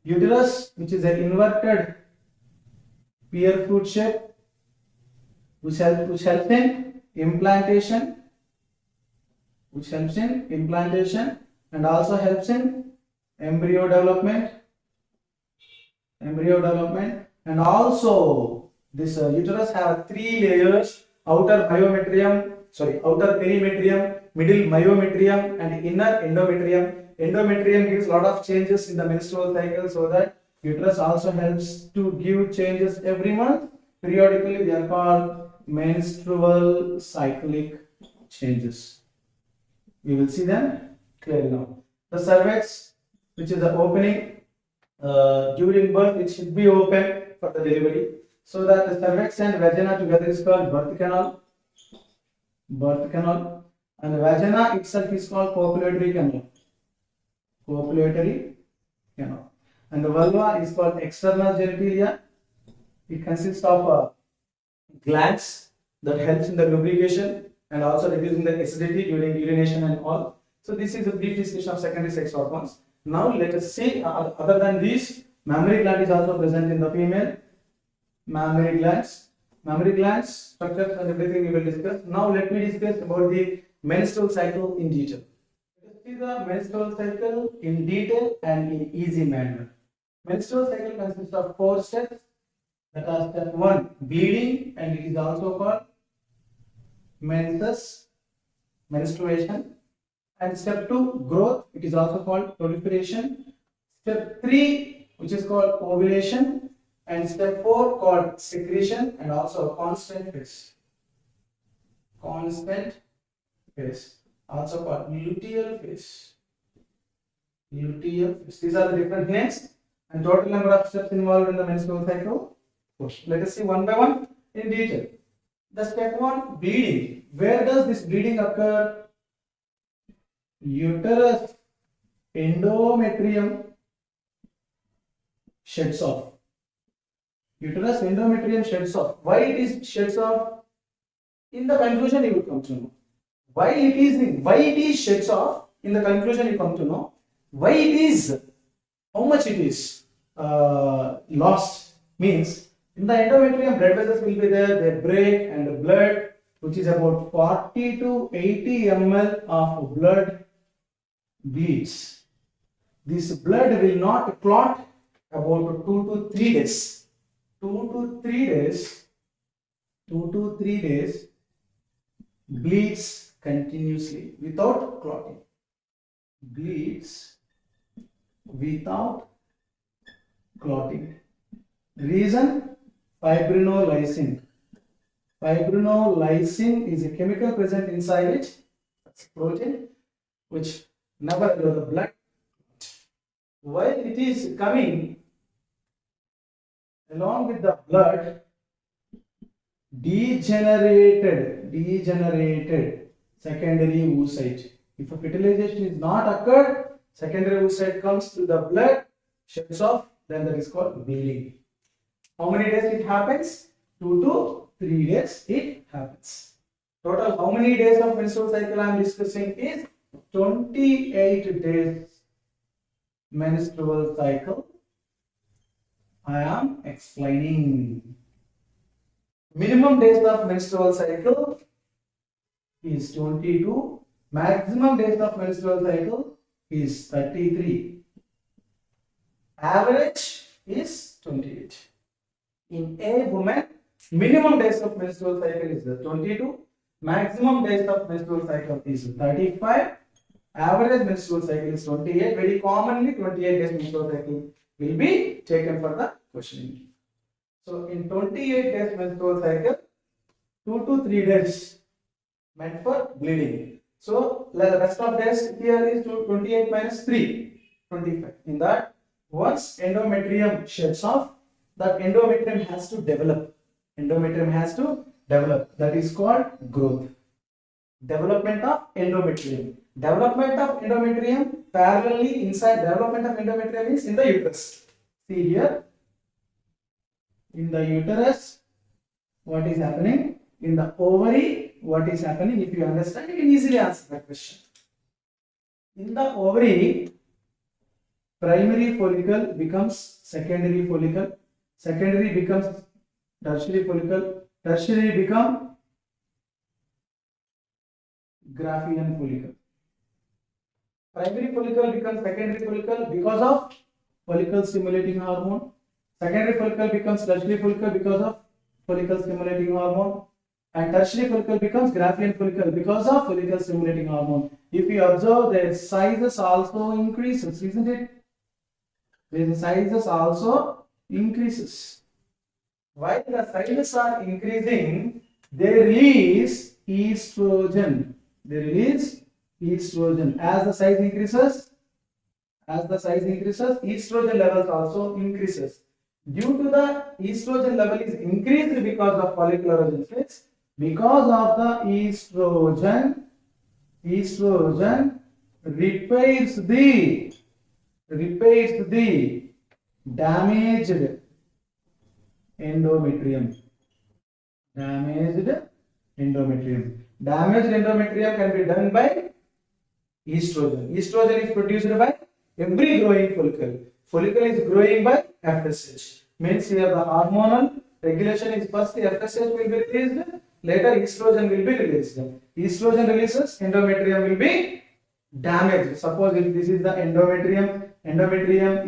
Uterus, which is an inverted pear fruit shape, which helps in implantation, and also helps in embryo development, and also this uterus have three layers: outer perimetrium, middle myometrium, and inner endometrium. Endometrium gives a lot of changes in the menstrual cycle, so that uterus also helps to give changes every month. Periodically, they are called menstrual cyclic changes. We will see them clearly now. The cervix, which is the opening during birth, it should be open for the delivery, so that the cervix and vagina together is called birth canal, and the vagina itself is called copulatory canal, and the vulva is called external genitalia. It consists of glands that helps in the lubrication and also reducing the acidity during urination and all. So this is a brief discussion of secondary sex hormones. Now let us see, other than these, mammary gland is also present in the female. Mammary glands, structures and everything we will discuss. Now let me discuss about the menstrual cycle in detail. Let us see the menstrual cycle in detail and in easy manner. Menstrual cycle consists of 4 steps. That are step 1, bleeding, and it is also called menstruation. And step 2, growth, it is also called proliferation. Step 3, which is called ovulation, and step 4 called secretion, and also constant phase. Also called luteal phase. These are the different names and total number of steps involved in the menstrual cycle. Let us see one by one in detail. The step 1, bleeding. Where does this bleeding occur? Uterus endometrium sheds off. Why it is sheds off? In the conclusion you will come to know. Why it is sheds off? In the conclusion you come to know. Why it is, how much it is lost means, in the endometrium blood vessels will be there, they break, and the blood, which is about 40 to 80 ml of blood, bleeds. This blood will not clot about 2 to 3 days. 2 to 3 days bleeds continuously without clotting. Reason? Fibrinolysin. Fibrinolysin is a chemical present inside it. It's protein which never go to the blood. While it is coming along with the blood, degenerated secondary oocyte. If a fertilization is not occurred, secondary oocyte comes to the blood, sheds off, then that is called bleeding. How many days it happens? 2 to 3 days it happens. Total how many days of menstrual cycle I am discussing is 28 days menstrual cycle I am explaining. Minimum days of menstrual cycle is 22. Maximum days of menstrual cycle is 33. Average is 28. In a woman, minimum days of menstrual cycle is 22. Maximum days of menstrual cycle is 35. Average menstrual cycle is 28. Very commonly 28 days menstrual cycle will be taken for the questioning. So in 28 days menstrual cycle, 2 to 3 days meant for bleeding. So the rest of days here is 28 minus 3, 25. In that, once endometrium sheds off, that endometrium has to develop. Endometrium has to develop. That is called growth. Development of endometrium. Development of endometrium parallelly inside development of endometrium is in the uterus. See here, in the uterus, what is happening? In the ovary, what is happening? If you understand, you can easily answer that question. In the ovary, primary follicle becomes secondary follicle, secondary becomes tertiary follicle, tertiary become Graafian follicle. Primary follicle becomes secondary follicle because of follicle stimulating hormone. Secondary follicle becomes tertiary follicle because of follicle stimulating hormone. And tertiary follicle becomes Graafian follicle because of follicle stimulating hormone. If you observe, their sizes also increases, isn't it? Their sizes also increases. While the sizes are increasing, they release estrogen. They release estrogen. As the size increases, estrogen levels also increases. Due to the estrogen level is increased because of folliculogenesis, because of the estrogen repairs the damaged endometrium. Damaged endometrium can be done by estrogen. Estrogen is produced by every growing follicle. Follicle is growing by FSH. Means here the hormonal regulation is first the FSH will be released, later estrogen will be released. Estrogen releases, endometrium will be damaged. Suppose if this is the endometrium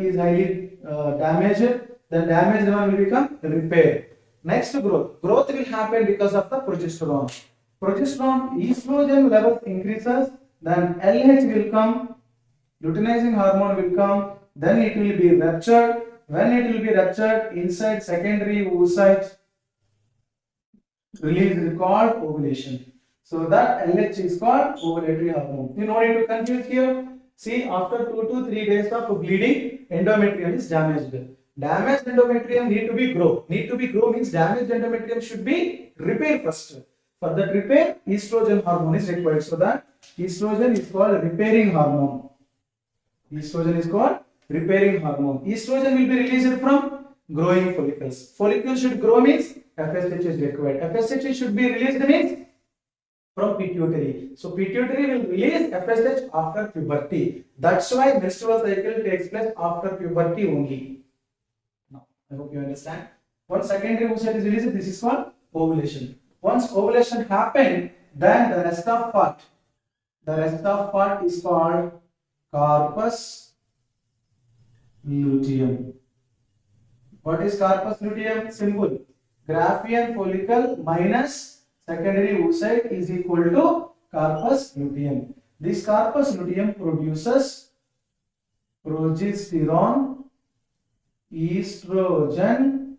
is highly damaged, then damaged one will become repaired. Next, growth will happen because of the progesterone. Estrogen levels increases, then LH will come, luteinizing hormone will come, then it will be ruptured. When it will be ruptured, inside secondary oocyte release is called ovulation. So that LH is called ovulatory hormone. You no need to confuse here. See, after 2 to 3 days of bleeding, endometrium is damaged. Damaged endometrium need to be grow. Need to be grow means damaged endometrium should be repaired first. For that repair, estrogen hormone is required. So that estrogen is called repairing hormone. Estrogen is called repairing hormone. Estrogen will be released from growing follicles. Follicle should grow means FSH is required. FSH should be released means from pituitary. So pituitary will release FSH after puberty. That's why menstrual cycle takes place after puberty only. Now, I hope you understand. Once secondary oocyte is released, this is called ovulation. Once ovulation happened, then the rest of part is called corpus luteum. What is corpus luteum? Simple. Graafian follicle minus secondary oocyte is equal to corpus luteum. This corpus luteum produces progesterone, estrogen,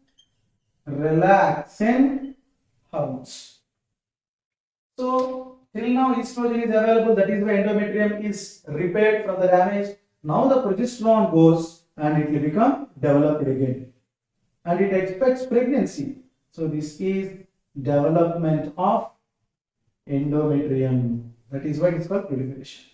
relaxin hormones. So till now estrogen is available, that is why endometrium is repaired from the damage. Now the progesterone goes and it will become developed again. And it expects pregnancy. So this is development of endometrium. That is why it is called proliferation.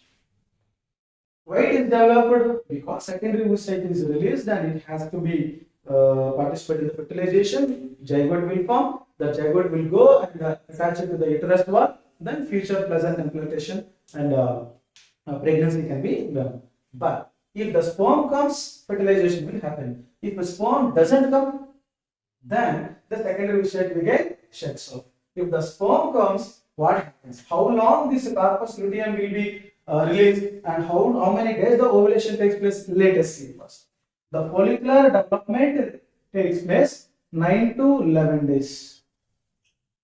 Why it is developed? Because secondary oocyte is released and it has to be participate in the fertilization. Zygote will form. The zygote will go and attach it to the uterus wall. Then future pleasant implantation and pregnancy can be done. But if the sperm comes, fertilization will happen. If the sperm doesn't come, then the secondary oocyte will get sheds off. If the sperm comes, what happens? How long this corpus luteum will be released and how many days the ovulation takes place? Let us see first. The follicular development takes place 9 to 11 days.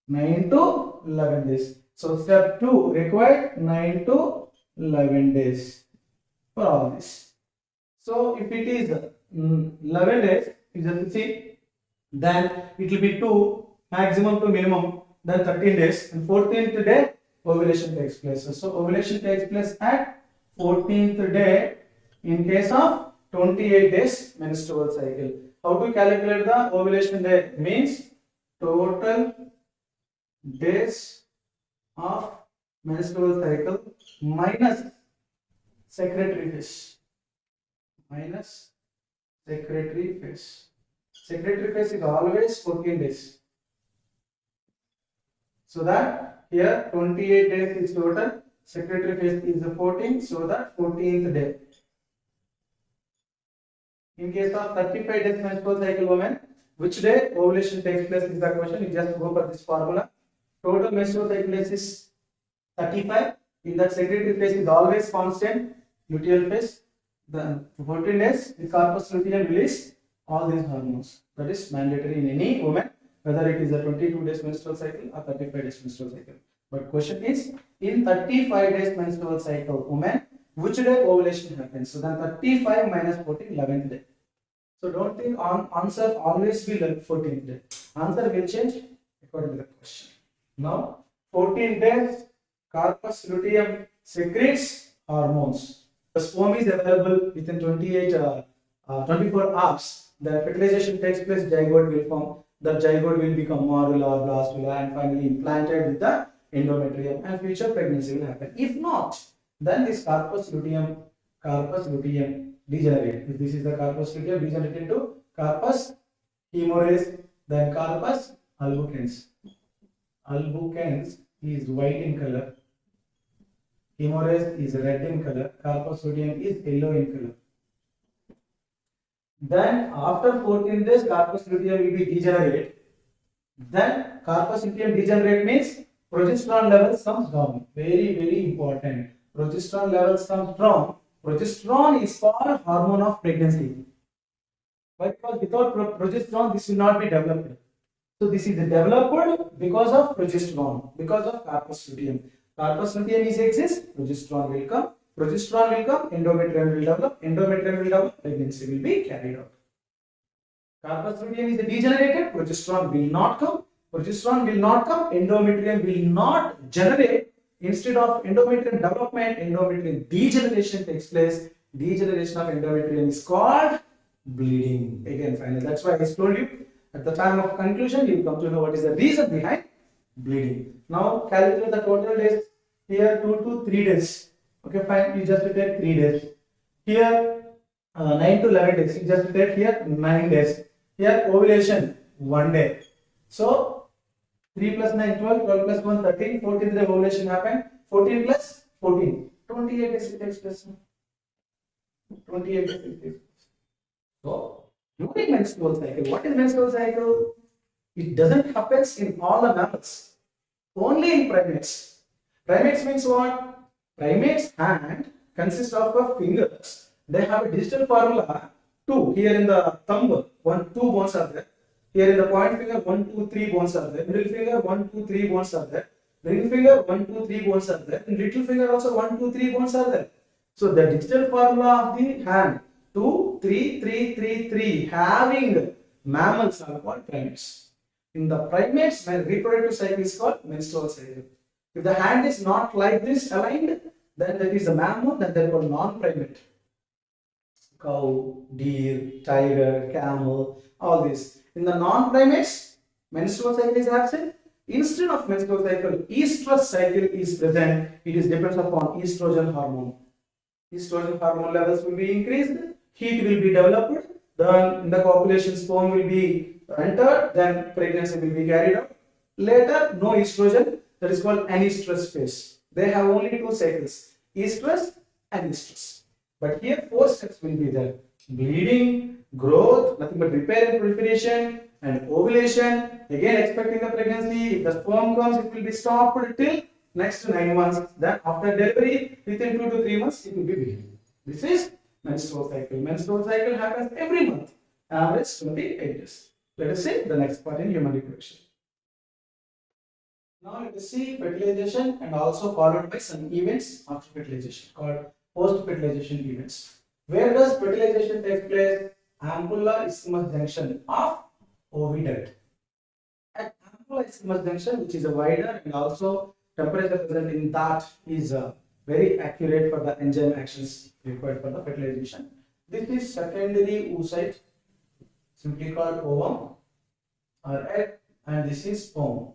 9 to 11 days. So step 2 required 9 to 11 days for all this. So if it is 11 days, you just see, then it will be 2 maximum to minimum, then 13 days, and 14th day ovulation takes place. So ovulation takes place at 14th day in case of 28 days menstrual cycle. How to calculate the ovulation day? Means total days of menstrual cycle minus secretory phase. Minus secretory phase. Secretory phase is always 14 days. So that here 28 days is total. Secretory phase is the 14. So that 14th day. In case of 35 days menstrual cycle woman, which day ovulation takes place is the question. You just go for this formula. Total menstrual cycle days is 35. In that secretory phase is always constant. Luteal phase. Then 14 days the corpus luteum release all these hormones. That is mandatory in any woman, whether it is a 22 days menstrual cycle or 35 days menstrual cycle. But question is, in 35 days menstrual cycle woman, which day ovulation happens? So then 35 minus 14, 11th day. So don't think answer always be 14th day. Answer will change according to the question. Now 14 days corpus luteum secretes hormones. The sperm is available within 24 hours. The fertilization takes place, zygote will form. The zygote will become morula, blastula, and finally implanted with the endometrium, and future pregnancy will happen. If not, then this corpus luteum degenerate. If this is the corpus luteum, degenerate into corpus humoris, then corpus albicans. Albicans is white in color. Humoris is red in color, corpus luteum is yellow in color. Then after 14 days, corpus luteum will be degenerate. Then corpus luteum degenerate means progesterone levels comes down. Very, very important. Progesterone levels comes down. Progesterone is called hormone of pregnancy. But because without progesterone, this will not be developed. So this is developed because of progesterone, because of corpus luteum. Corpus luteum is exists, progesterone will come, endometrium will develop, pregnancy will be carried out. Corpus luteum is degenerated, progesterone will not come, endometrium will not generate. Instead of endometrium development, endometrium degeneration takes place. Degeneration of endometrium is called bleeding. Again, finally, that's why I told you at the time of conclusion, you come to know what is the reason behind bleeding. Now calculate the total days. Here 2 to 3 days. Okay, fine. You just take 3 days. Here 9 to 11 days. You just take here 9 days. Here ovulation 1 day. So 3 plus 9 12, 12 plus 1 13, 14th day ovulation happened. 14 plus 14, 28 days it takes place. 28 days it takes place. So during menstrual cycle, what is menstrual cycle? It doesn't happen in all the mammals, only in primates. Primates means what? Primates hand consists of fingers. They have a digital formula 2. Here in the thumb, 1, 2 bones are there. Here in the point finger, 1, 2, 3 bones are there. Middle finger, 1, 2, 3 bones are there. Ring finger, 1, 2, 3 bones are there. And little finger also 1, 2, 3 bones are there. So the digital formula of the hand 2, 3, 3, 3, 3 having mammals are called primates. In the primates, reproductive cycle is called menstrual cycle. If the hand is not like this aligned, then that is a mammal, then they are called non-primate. Cow, deer, tiger, camel, all this. In the non-primates, menstrual cycle is absent. Instead of menstrual cycle, estrous cycle is present. It is depends upon estrogen hormone. Estrogen hormone levels will be increased, heat will be developed, then in the copulation sperm will be entered, then pregnancy will be carried out. Later, no estrogen, that is called anestrus phase. They have only 2 cycles, estrus and estrus. But here 4 steps will be there: bleeding, growth, nothing but repair and proliferation, and ovulation. Again expecting the pregnancy. If the sperm comes, it will be stopped till next 9 months. Then after delivery, within 2 to 3 months, it will be beginning. This is menstrual cycle. Menstrual cycle happens every month, average 28 days. Let us see the next part in human reproduction. Now let us see fertilization and also followed by some events after fertilization called post-fertilization events. Where does fertilization take place? Ampulla isthmus junction of oviduct. At ampulla isthmus junction, which is a wider and also temperature present in that is very accurate for the enzyme actions required for the fertilization. This is secondary oocyte, simply called ovum or egg, and this is sperm.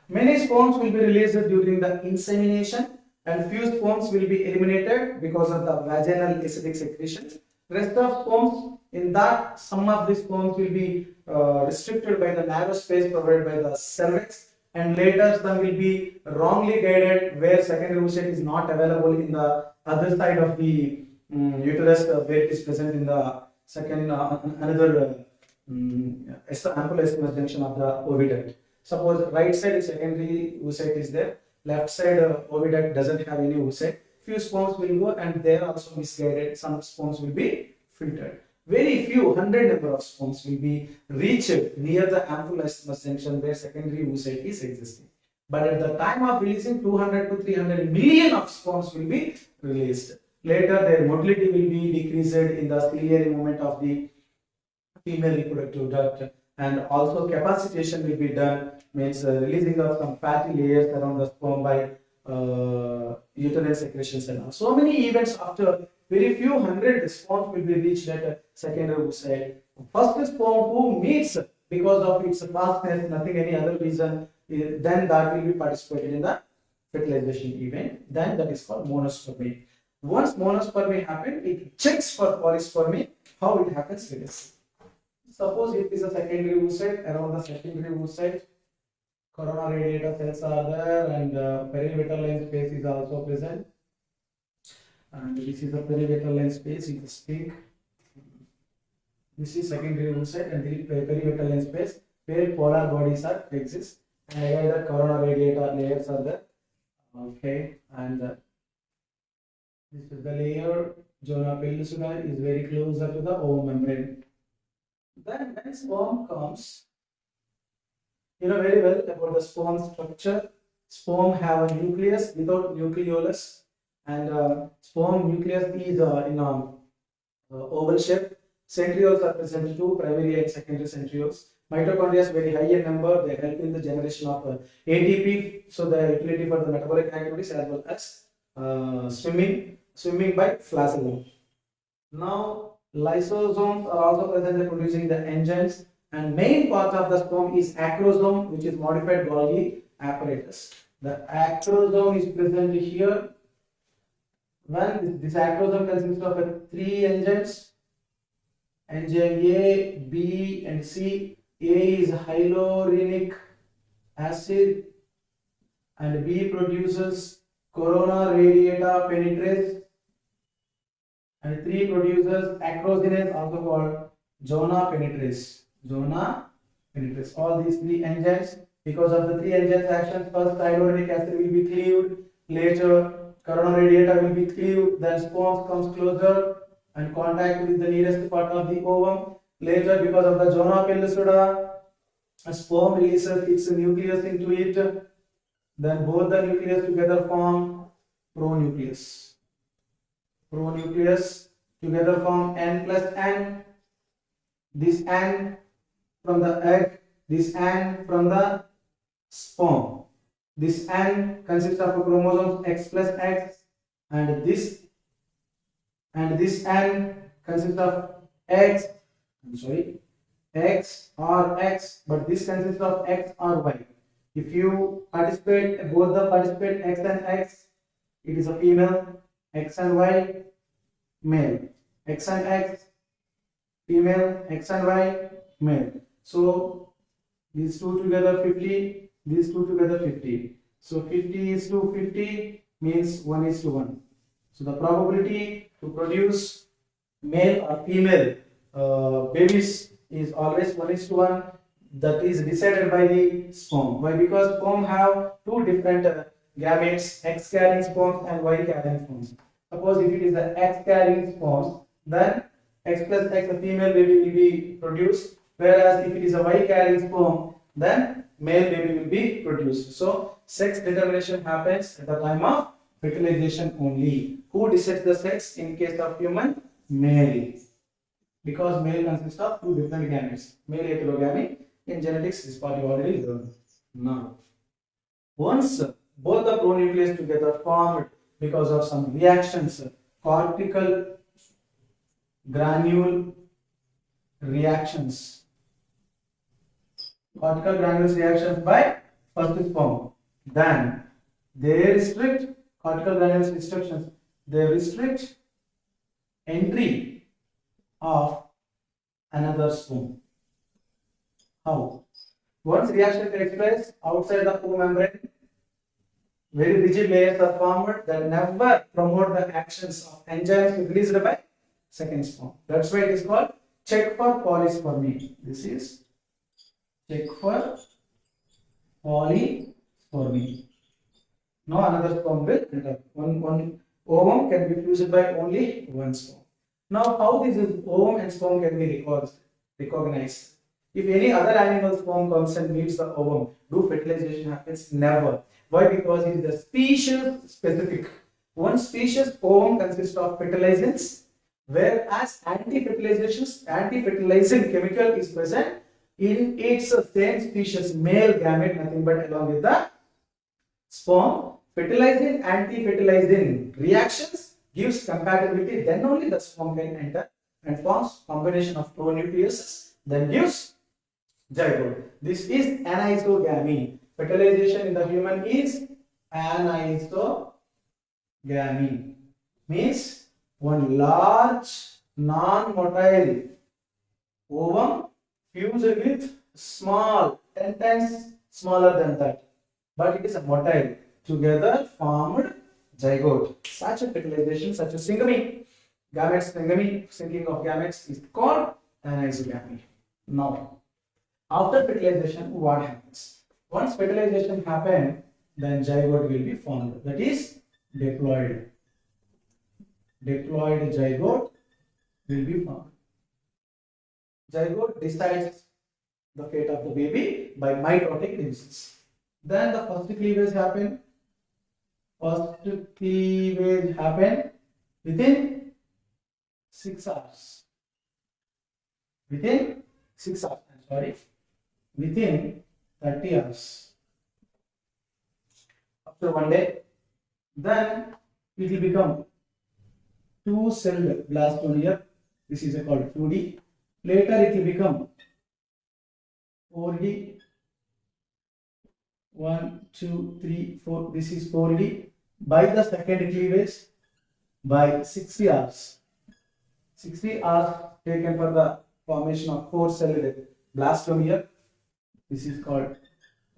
Many sperms will be released during the insemination, and few sperms will be eliminated because of the vaginal acidic secretion. Rest of sperms, in that some of the sperms will be restricted by the narrow space provided by the cervix, and later some will be wrongly guided where secondary oocyte is not available in the other side of the uterus, where it is present in the second another ample isthmus junction of the oviduct. Suppose right side is secondary oocyte is there, left side oviduct doesn't have any oocyte. Few sperms will go and they are also misguided. Some sperms will be filtered. Very few, 100 number of sperms will be reached near the ample isthmus junction where secondary oocyte is existing. But at the time of releasing, 200 to 300 million of sperms will be released. Later, their motility will be decreased in the ciliary movement of the female reproductive duct, and also capacitation will be done, means releasing of some fatty layers around the sperm by uterine secretions and all. So many events after very few hundred sperms will be reached at secondary oocyte. First sperm who meets because of its fastness, nothing any other reason, then that will be participated in the fertilization event. Then that is called monospermy. Once monospermy happens, it checks for polyspermy. How it happens? Let us see. Suppose it is a secondary oocyte, around the secondary oocyte, corona radiata cells are there, and perivitreal space is also present. And this is the perivitreal space, it is pink. This is secondary oocyte and the perivitreal space where polar bodies are exist. And again the corona radiata layers are there. Okay, and this is the layer. Zona pellucida is very closer to the ovum membrane. Then when sperm comes, you know very well about the sperm structure. Sperm have a nucleus without nucleolus, and sperm nucleus is in a oval shape. Centrioles are present too, primary and secondary centrioles. Mitochondria is very high in number. They help in the generation of ATP, so the utility for the metabolic activities as well as swimming by flagellum. Now, lysosomes are also present in producing the enzymes, and main part of the sperm is acrosome, which is modified Golgi apparatus. The acrosome is present here. When this acrosome consists of three enzymes, enzyme A, B, and C. A is hyaluronic acid, and B produces corona radiata penetrase, and 3 produces acrosinase, also called zona penetrase. Zona penetrase. All these 3 enzymes, because of the 3 enzymes actions, first hyaluronic acid will be cleaved, later corona radiata will be cleaved, then sperm comes closer and contact with the nearest part of the ovum. Later, because of the zona pellucida, a sperm releases its nucleus into it. Then both the nucleus together form pronucleus. Pronucleus together form N plus N. This N from the egg, this N from the sperm. This N consists of chromosomes X plus X, and this N consists of X. X or X, but this consists of X or Y. If you participate, both the participate X and X, it is a female. X and Y, male. X and X, female. X and Y, male. So these two together 50, these two together 50. So 50 is to 50 means 1 is to 1. So the probability to produce male or female babies is always 1 is to 1. That is decided by the sperm. Why? Because sperm have two different gametes, X carrying sperms and Y carrying sperms. Suppose if it is the X carrying sperms, then X plus X, a female baby will be produced, whereas if it is a Y carrying sperm, then male baby will be produced. So sex determination happens at the time of fertilization only. Who decides the sex in case of human? Male. Because male consists of two different gametes. Male heterogamy. In genetics, this part you already learned. Now, Once both the pronucleus together formed because of some reactions, cortical granule reactions, cortical granules reactions by first sperm, then they restrict cortical granules restrictions. They restrict entry of another sperm. How? Once reaction takes place outside the O membrane, very rigid layers are formed that never promote the actions of enzymes released by second sperm. That's why it is called check for polyspermy. This is check for polyspermy. No another sperm will enter. One ovum can be fused by only one sperm. Now, how this is ovum and sperm can be recognized? If any other animal sperm comes and meets the ovum, do fertilization happens? Never. Why? Because it is the species specific. One species ovum consists of fertilizants, whereas anti-fertilizing chemical is present in its same species male gamete, nothing but along with the sperm. Fertilizing anti-fertilizing reactions gives compatibility, then only the sperm can enter and forms combination of pronucleus, then gives zygote. This is anisogamy. Fertilization in the human is anisogamy. Means one large non-motile ovum fused with small 10 times smaller than that, but it is a motile, together formed zygote. Such a fertilization, such a syngamy, gametes syngamy, syncing of gametes is called anisogamy. Now, after fertilization, what happens? Once fertilization happens, then zygote will be formed. That is diploid. Diploid zygote will be formed. Zygote decides the fate of the baby by mitotic divisions. Then the first cleavage happen. First cleavage happen within 6 hours. Within 6 hours. Sorry. Within 30 hours. After one day, then it will become two-celled blastonia. This is called 2D. Later it will become 4D. 1, 2, 3, 4. This is 4D. By the second cleavage, by 60 hours. 60 hours taken for the formation of four-celled blastomere. This is called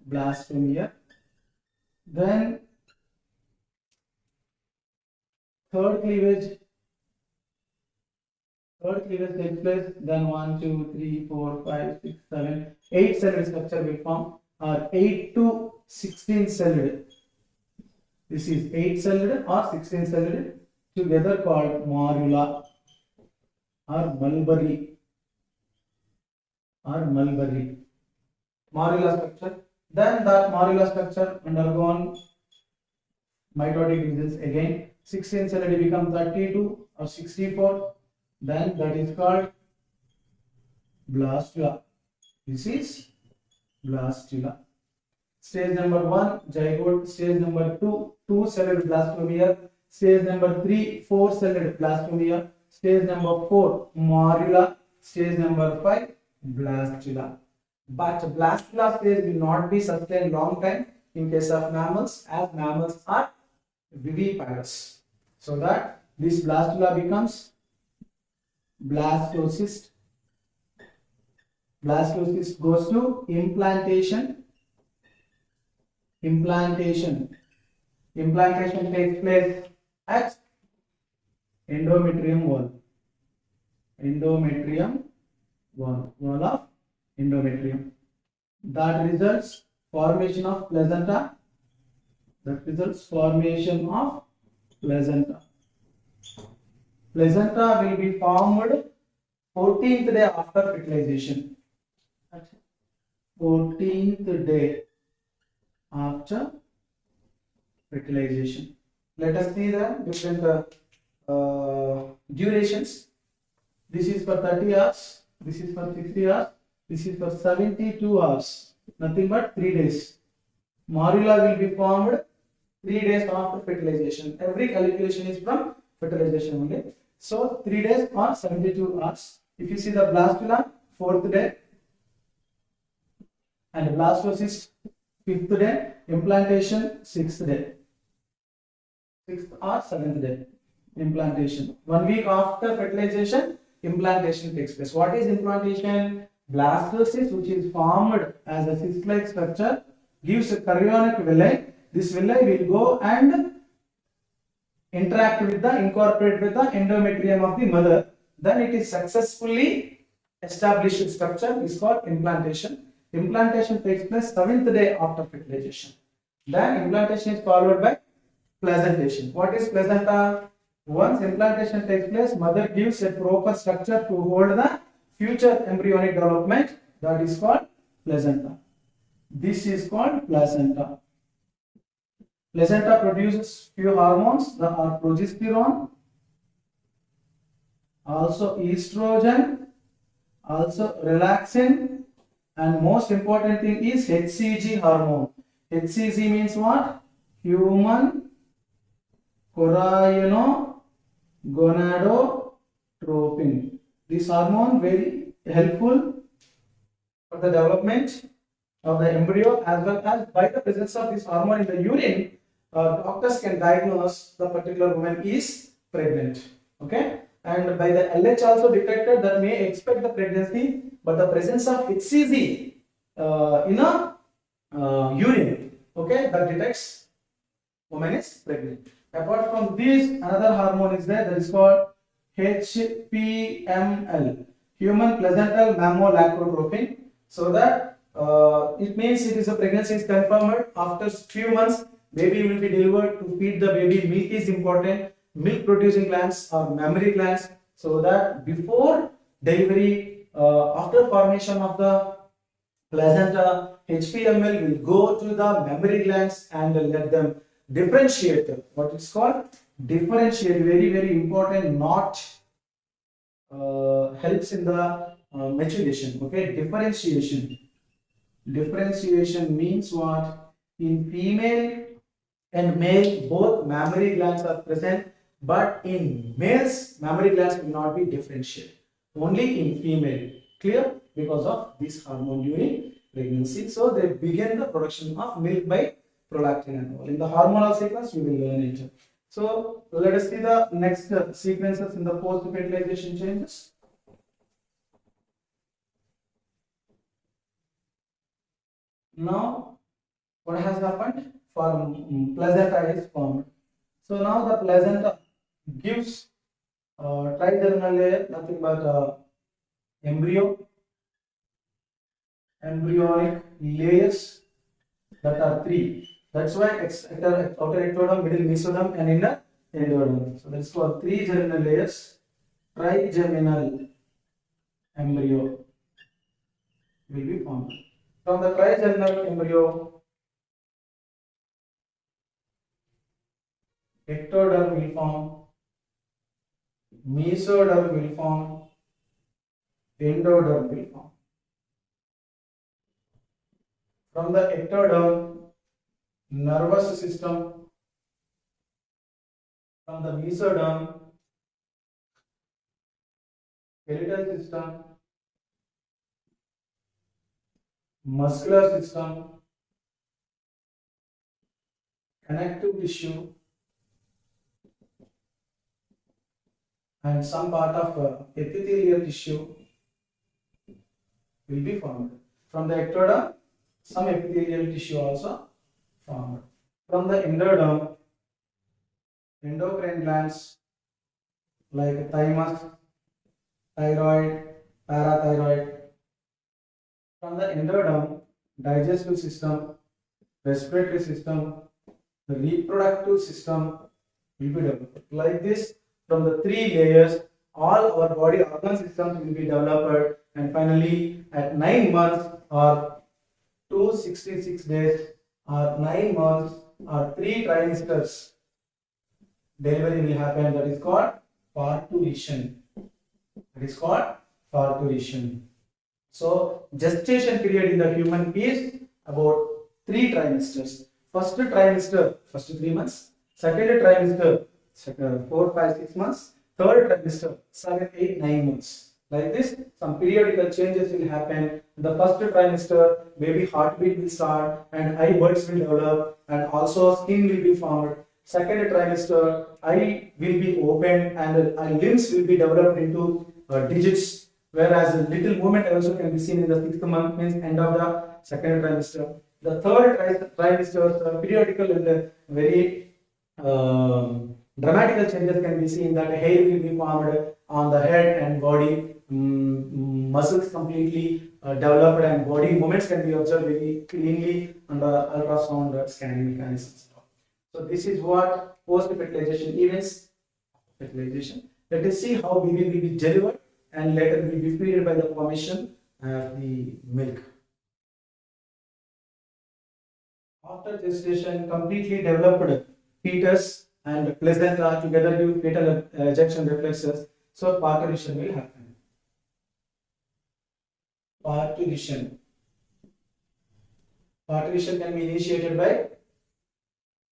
blastomere. Then third cleavage takes place. Then 1, 2, 3, 4, 5, 6, 7, 8-celled structure will form, or 8 to 16-celled. This is 8-celled or 16-celled together called morula or mulberry. Morula structure. Then that morula structure undergone mitotic divisions again. 16-celled become 32 or 64. Then that is called blastula. This is blastula. Stage number 1, zygote. Stage number 2, two-celled blastomere. Stage number 3, four-celled blastomere. Stage number 4, morula. Stage number 5, blastula. But blastula stage will not be sustained long time in case of mammals, as mammals are viviparous. So that this blastula becomes blastocyst. Blastocyst goes to implantation. Implantation takes place at endometrium wall. Wall of endometrium. That results formation of placenta. Placenta will be formed 14th day after fertilization. 14th day after fertilization. Let us see the different durations. This is for 30 hours. This is for 60 hours. This is for 72 hours. Nothing but 3 days. Morula will be formed 3 days after fertilization. Every calculation is from fertilization only. So 3 days or 72 hours. If you see the blastula, 4th day, and blastocyst, 5th day, implantation, 6th day. 6th or 7th day, implantation. 1 week after fertilization, implantation takes place. What is implantation? Blastocyst, which is formed as a cyst-like structure, gives a chorionic villi. This villi will go and interact with the, incorporate with the endometrium of the mother. Then it is successfully established structure is called implantation. Implantation takes place 7th day after fertilization. Then implantation is followed by placentation. What is placenta? Once implantation takes place, mother gives a proper structure to hold the future embryonic development. That is called placenta. This is called placenta. Placenta produces few hormones. The are progesterone, also estrogen, also relaxin, and most important thing is HCG hormone. HCG means what? Human choriogonadotropin. This hormone very helpful for the development of the embryo, as well as by the presence of this hormone in the urine, doctors can diagnose the particular woman is pregnant. Okay, and by the LH also detected that may expect the pregnancy, but the presence of HCG in a urine, okay, that detects woman is pregnant. Apart from this, another hormone is there, that is called HPML, human placental mammolactotropin. So that it means it is a pregnancy is confirmed after few months. Baby will be delivered. To feed the baby, milk is important. Milk producing glands or mammary glands. So that before delivery, after formation of the placenta, HPML will go to the mammary glands and let them differentiate. What it's called? Differentiate. Very, very important. Not helps in the maturation. Okay, differentiation. Differentiation means what? In female and male, both mammary glands are present, but in males, mammary glands will not be differentiated. Only in female. Clear? Because of this hormone during pregnancy. So they begin the production of milk by prolactin and all. In the hormonal sequence, we will learn it. So let us see the next sequences in the post-fertilization changes. Now, what has happened? Placenta is formed. So now the placenta gives trigeminal layer, nothing but embryonic layers, that are 3. That's why outer ectoderm, middle mesoderm, and inner endoderm. So that's called 3 germinal layers. Trigeminal embryo will be formed. From the trigeminal embryo, ectoderm will form, mesoderm will form, endoderm will form. From the ectoderm, nervous system. From the mesoderm, skeletal system, muscular system, connective tissue, and some part of epithelial tissue will be formed. From the ectoderm, some epithelial tissue also formed. From the endoderm, endocrine glands like thymus, thyroid, parathyroid. From the endoderm, digestive system, respiratory system, the reproductive system will be developed. Like this, from the 3 layers, all our body organ systems will be developed, and finally at 9 months or 266 days or 9 months or 3 trimesters, delivery will happen. That is called parturition. That is called parturition. So gestation period in the human is about three trimesters. First trimester, first 3 months. Second trimester, 4, 5, 6 months. Third trimester, 7, 8, 9 months. Like this, some periodical changes will happen. In the first trimester, maybe heartbeat will start and eye buds will develop and also skin will be formed. Second trimester, eye will be opened and limbs will be developed into digits. Whereas a little movement also can be seen in the 6th month, means end of the second trimester. The third trimester, periodical and very dramatical changes can be seen, that hair will be formed on the head and body, muscles completely developed and body movements can be observed very cleanly under ultrasound scanning mechanisms. So this is what post-fertilization events, fertilization. Let us see how baby will be delivered and later will be fed by the formation of the milk. After gestation, completely developed fetus and placenta together give fetal ejection reflexes, so parturition will happen. Parturition. Parturition can be initiated by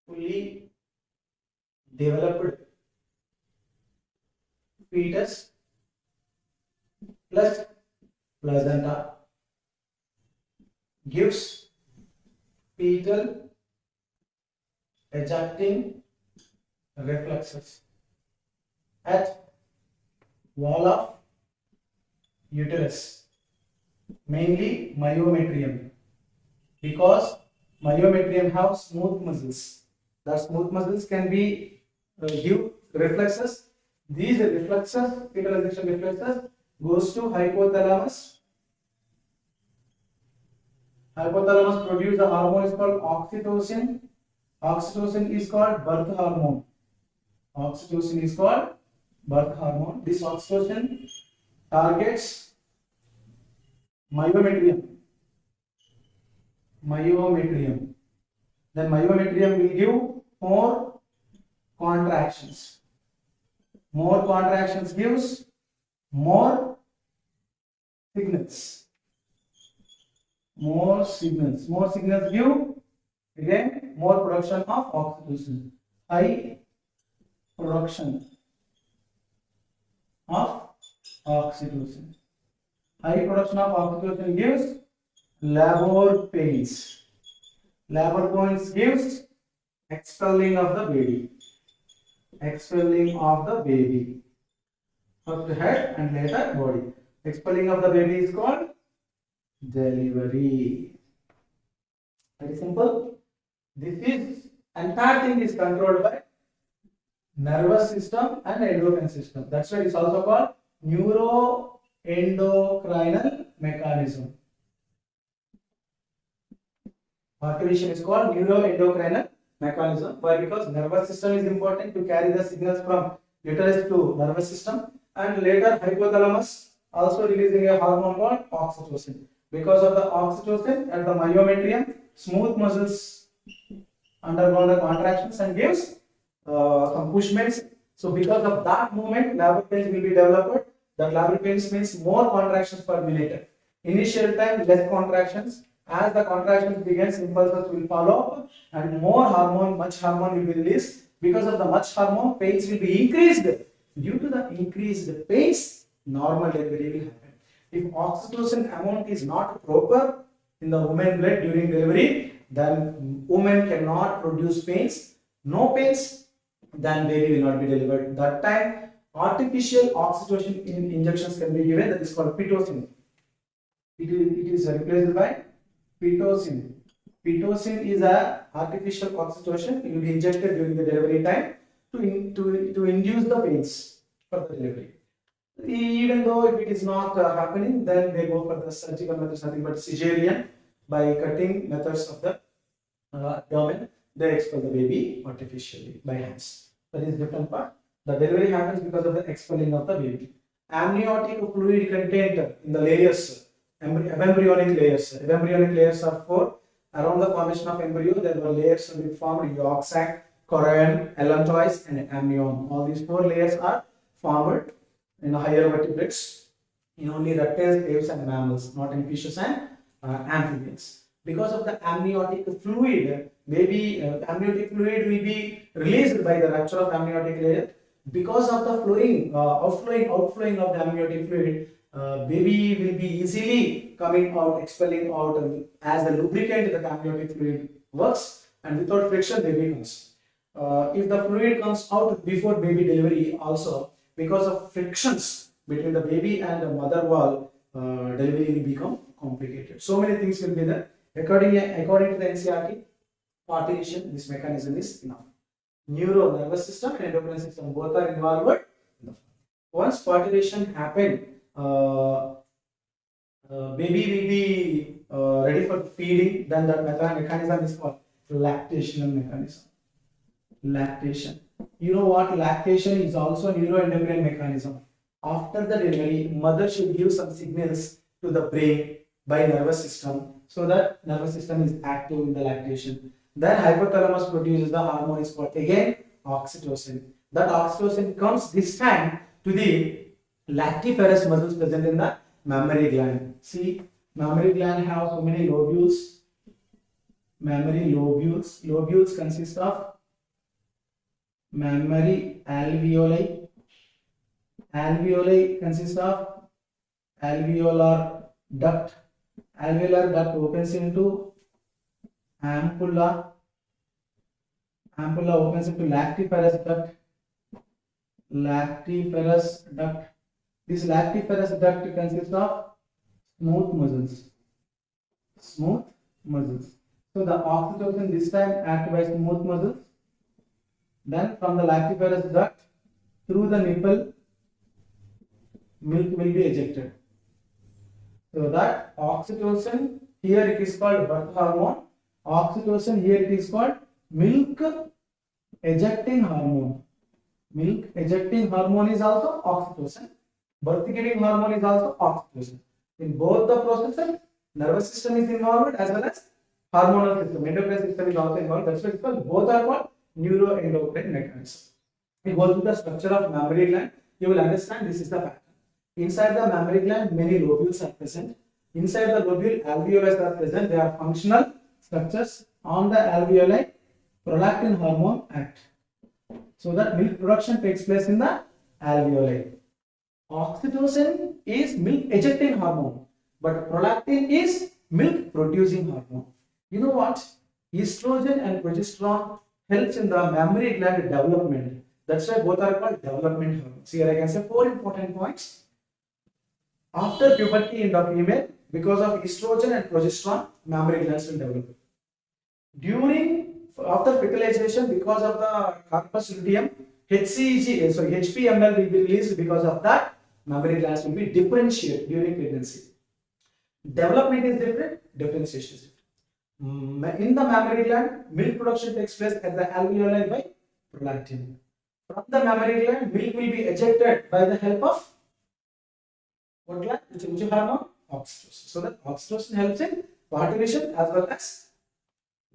fully developed fetus plus placenta gives fetal ejecting reflexes at wall of uterus, mainly myometrium, because myometrium have smooth muscles. The smooth muscles can be give reflexes. These reflexes, fetal ejection reflexes, goes to hypothalamus. Hypothalamus produce a hormone is called oxytocin. Oxytocin is called birth hormone. Oxytocin is called birth hormone. This oxytocin targets myometrium. Myometrium. Then myometrium will give more contractions. More contractions gives more signals. More signals. More signals give again more production of oxytocin. High production of oxytocin. High production of oxytocin gives labor pains. Labor pains gives expelling of the baby. Expelling of the baby. First head and later body. Expelling of the baby is called delivery. Very simple. This is entire thing is controlled by nervous system and endocrine system. That's why it's also called neuroendocrinal mechanism. Parturition is called neuroendocrinal mechanism. Why? Because nervous system is important to carry the signals from uterus to nervous system, and later hypothalamus also releasing a hormone called oxytocin. Because of the oxytocin at the myometrium, smooth muscles undergo the contractions and gives some pushments. So because of that movement, labor pains will be developed. That labor pains means more contractions per minute. Initial time less contractions. As the contractions begins, impulses will follow and more hormone, much hormone will be released. Because of the much hormone, pains will be increased. Due to the increased pains, normal delivery will happen. If oxytocin amount is not proper in the woman blood during delivery, then woman cannot produce pains. No pains, then baby will not be delivered. That time, artificial oxytocin injections can be given. That is called pitocin. It is replaced by pitocin. Pitocin is a artificial oxytocin. It will be injected during the delivery time to induce the pains for the delivery. Even though if it is not happening, then they go for the surgical methods, nothing but cesarean, by cutting methods of the abdomen. They expel the baby artificially by hands. That is different part. The delivery happens because of the expelling of the baby. Amniotic fluid content in the layers, embryonic layers. Embryonic layers are 4. Around the formation of embryo, there were layers which formed: yolk sac, chorion, allantois, and amnion. All these 4 layers are formed in higher vertebrates, in only reptiles, apes, and mammals, not in fishes and amphibians. because of the amniotic fluid. Maybe amniotic fluid will be released by the rupture of amniotic layer. Because of the outflowing of the amniotic fluid, baby will be easily coming out, expelling out as a lubricant. The amniotic fluid works, and without friction, baby comes. If the fluid comes out before baby delivery, also because of frictions between the baby and the mother wall, delivery will become complicated. So many things will be there. According to the NCERT, parturition, this mechanism is enough. Nervous system and endocrine system both are involved. Once parturition happened, baby will be ready for feeding. Then that mechanism is called lactational mechanism. Lactation. You know what? Lactation is also a neuroendocrine mechanism. After the delivery, mother should give some signals to the brain by nervous system, so that nervous system is active in the lactation. Then hypothalamus produces the hormone is called again oxytocin. That oxytocin comes this time to the lactiferous muscles present in the mammary gland. See, mammary gland have so many lobules. Mammary lobules. Lobules consist of mammary alveoli. Alveoli consist of alveolar duct. Alveolar duct opens into ampulla. Ampulla opens into lactiferous duct. Lactiferous duct. This lactiferous duct consists of smooth muscles. Smooth muscles. So the oxytocin this time acts by smooth muscles. Then from the lactiferous duct through the nipple, milk will be ejected. So that oxytocin, here it is called birth hormone. Oxytocin, here it is called milk ejecting hormone. Milk ejecting hormone is also oxytocin. Birth giving hormone is also oxytocin. In both the processes, nervous system is involved as well as hormonal system. Endocrine system is also involved. That's why it's called, both are called neuroendocrine mechanism. We go through the structure of mammary gland. You will understand this is the pattern. Inside the mammary gland, many lobules are present. Inside the lobule, alveoli are present. They are functional structures. On the alveoli, prolactin hormone act. So that milk production takes place in the alveoli. Oxytocin is milk ejecting hormone, but prolactin is milk producing hormone. You know what? Estrogen and progesterone helps in the mammary gland development. That's why both are called development hormones. Here I can say 4 important points. After puberty in the female, because of estrogen and progesterone, mammary glands will develop. After fertilization, because of the corpus luteum, HPML will be released. Because of that, mammary glands will be differentiated during pregnancy. Development is different, differentiation is different. In the mammary gland, milk production takes place at the alveoli by prolactin. From the mammary gland, milk will be ejected by the help of what gland? Which hormone? Oxytocin. So that oxytocin helps in parturition as well as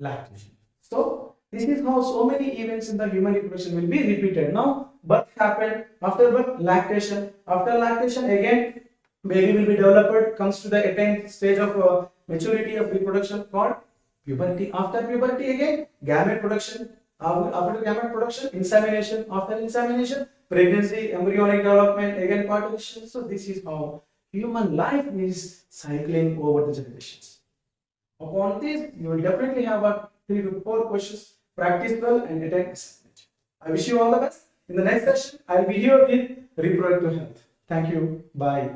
lactation. So this is how so many events in the human reproduction will be repeated. Now birth happened, after birth lactation, after lactation again baby will be developed, comes to the 10th stage of maturity of reproduction called puberty. After puberty again gamete production, after gamete production insemination, after insemination pregnancy, embryonic development, again parturition. So this is how human life is cycling over the generations. Upon this, you will definitely have a 3 to 4 questions. Practice well and attend assignment. I wish you all the best. In the next session, I will be here with reproductive health. Thank you. Bye.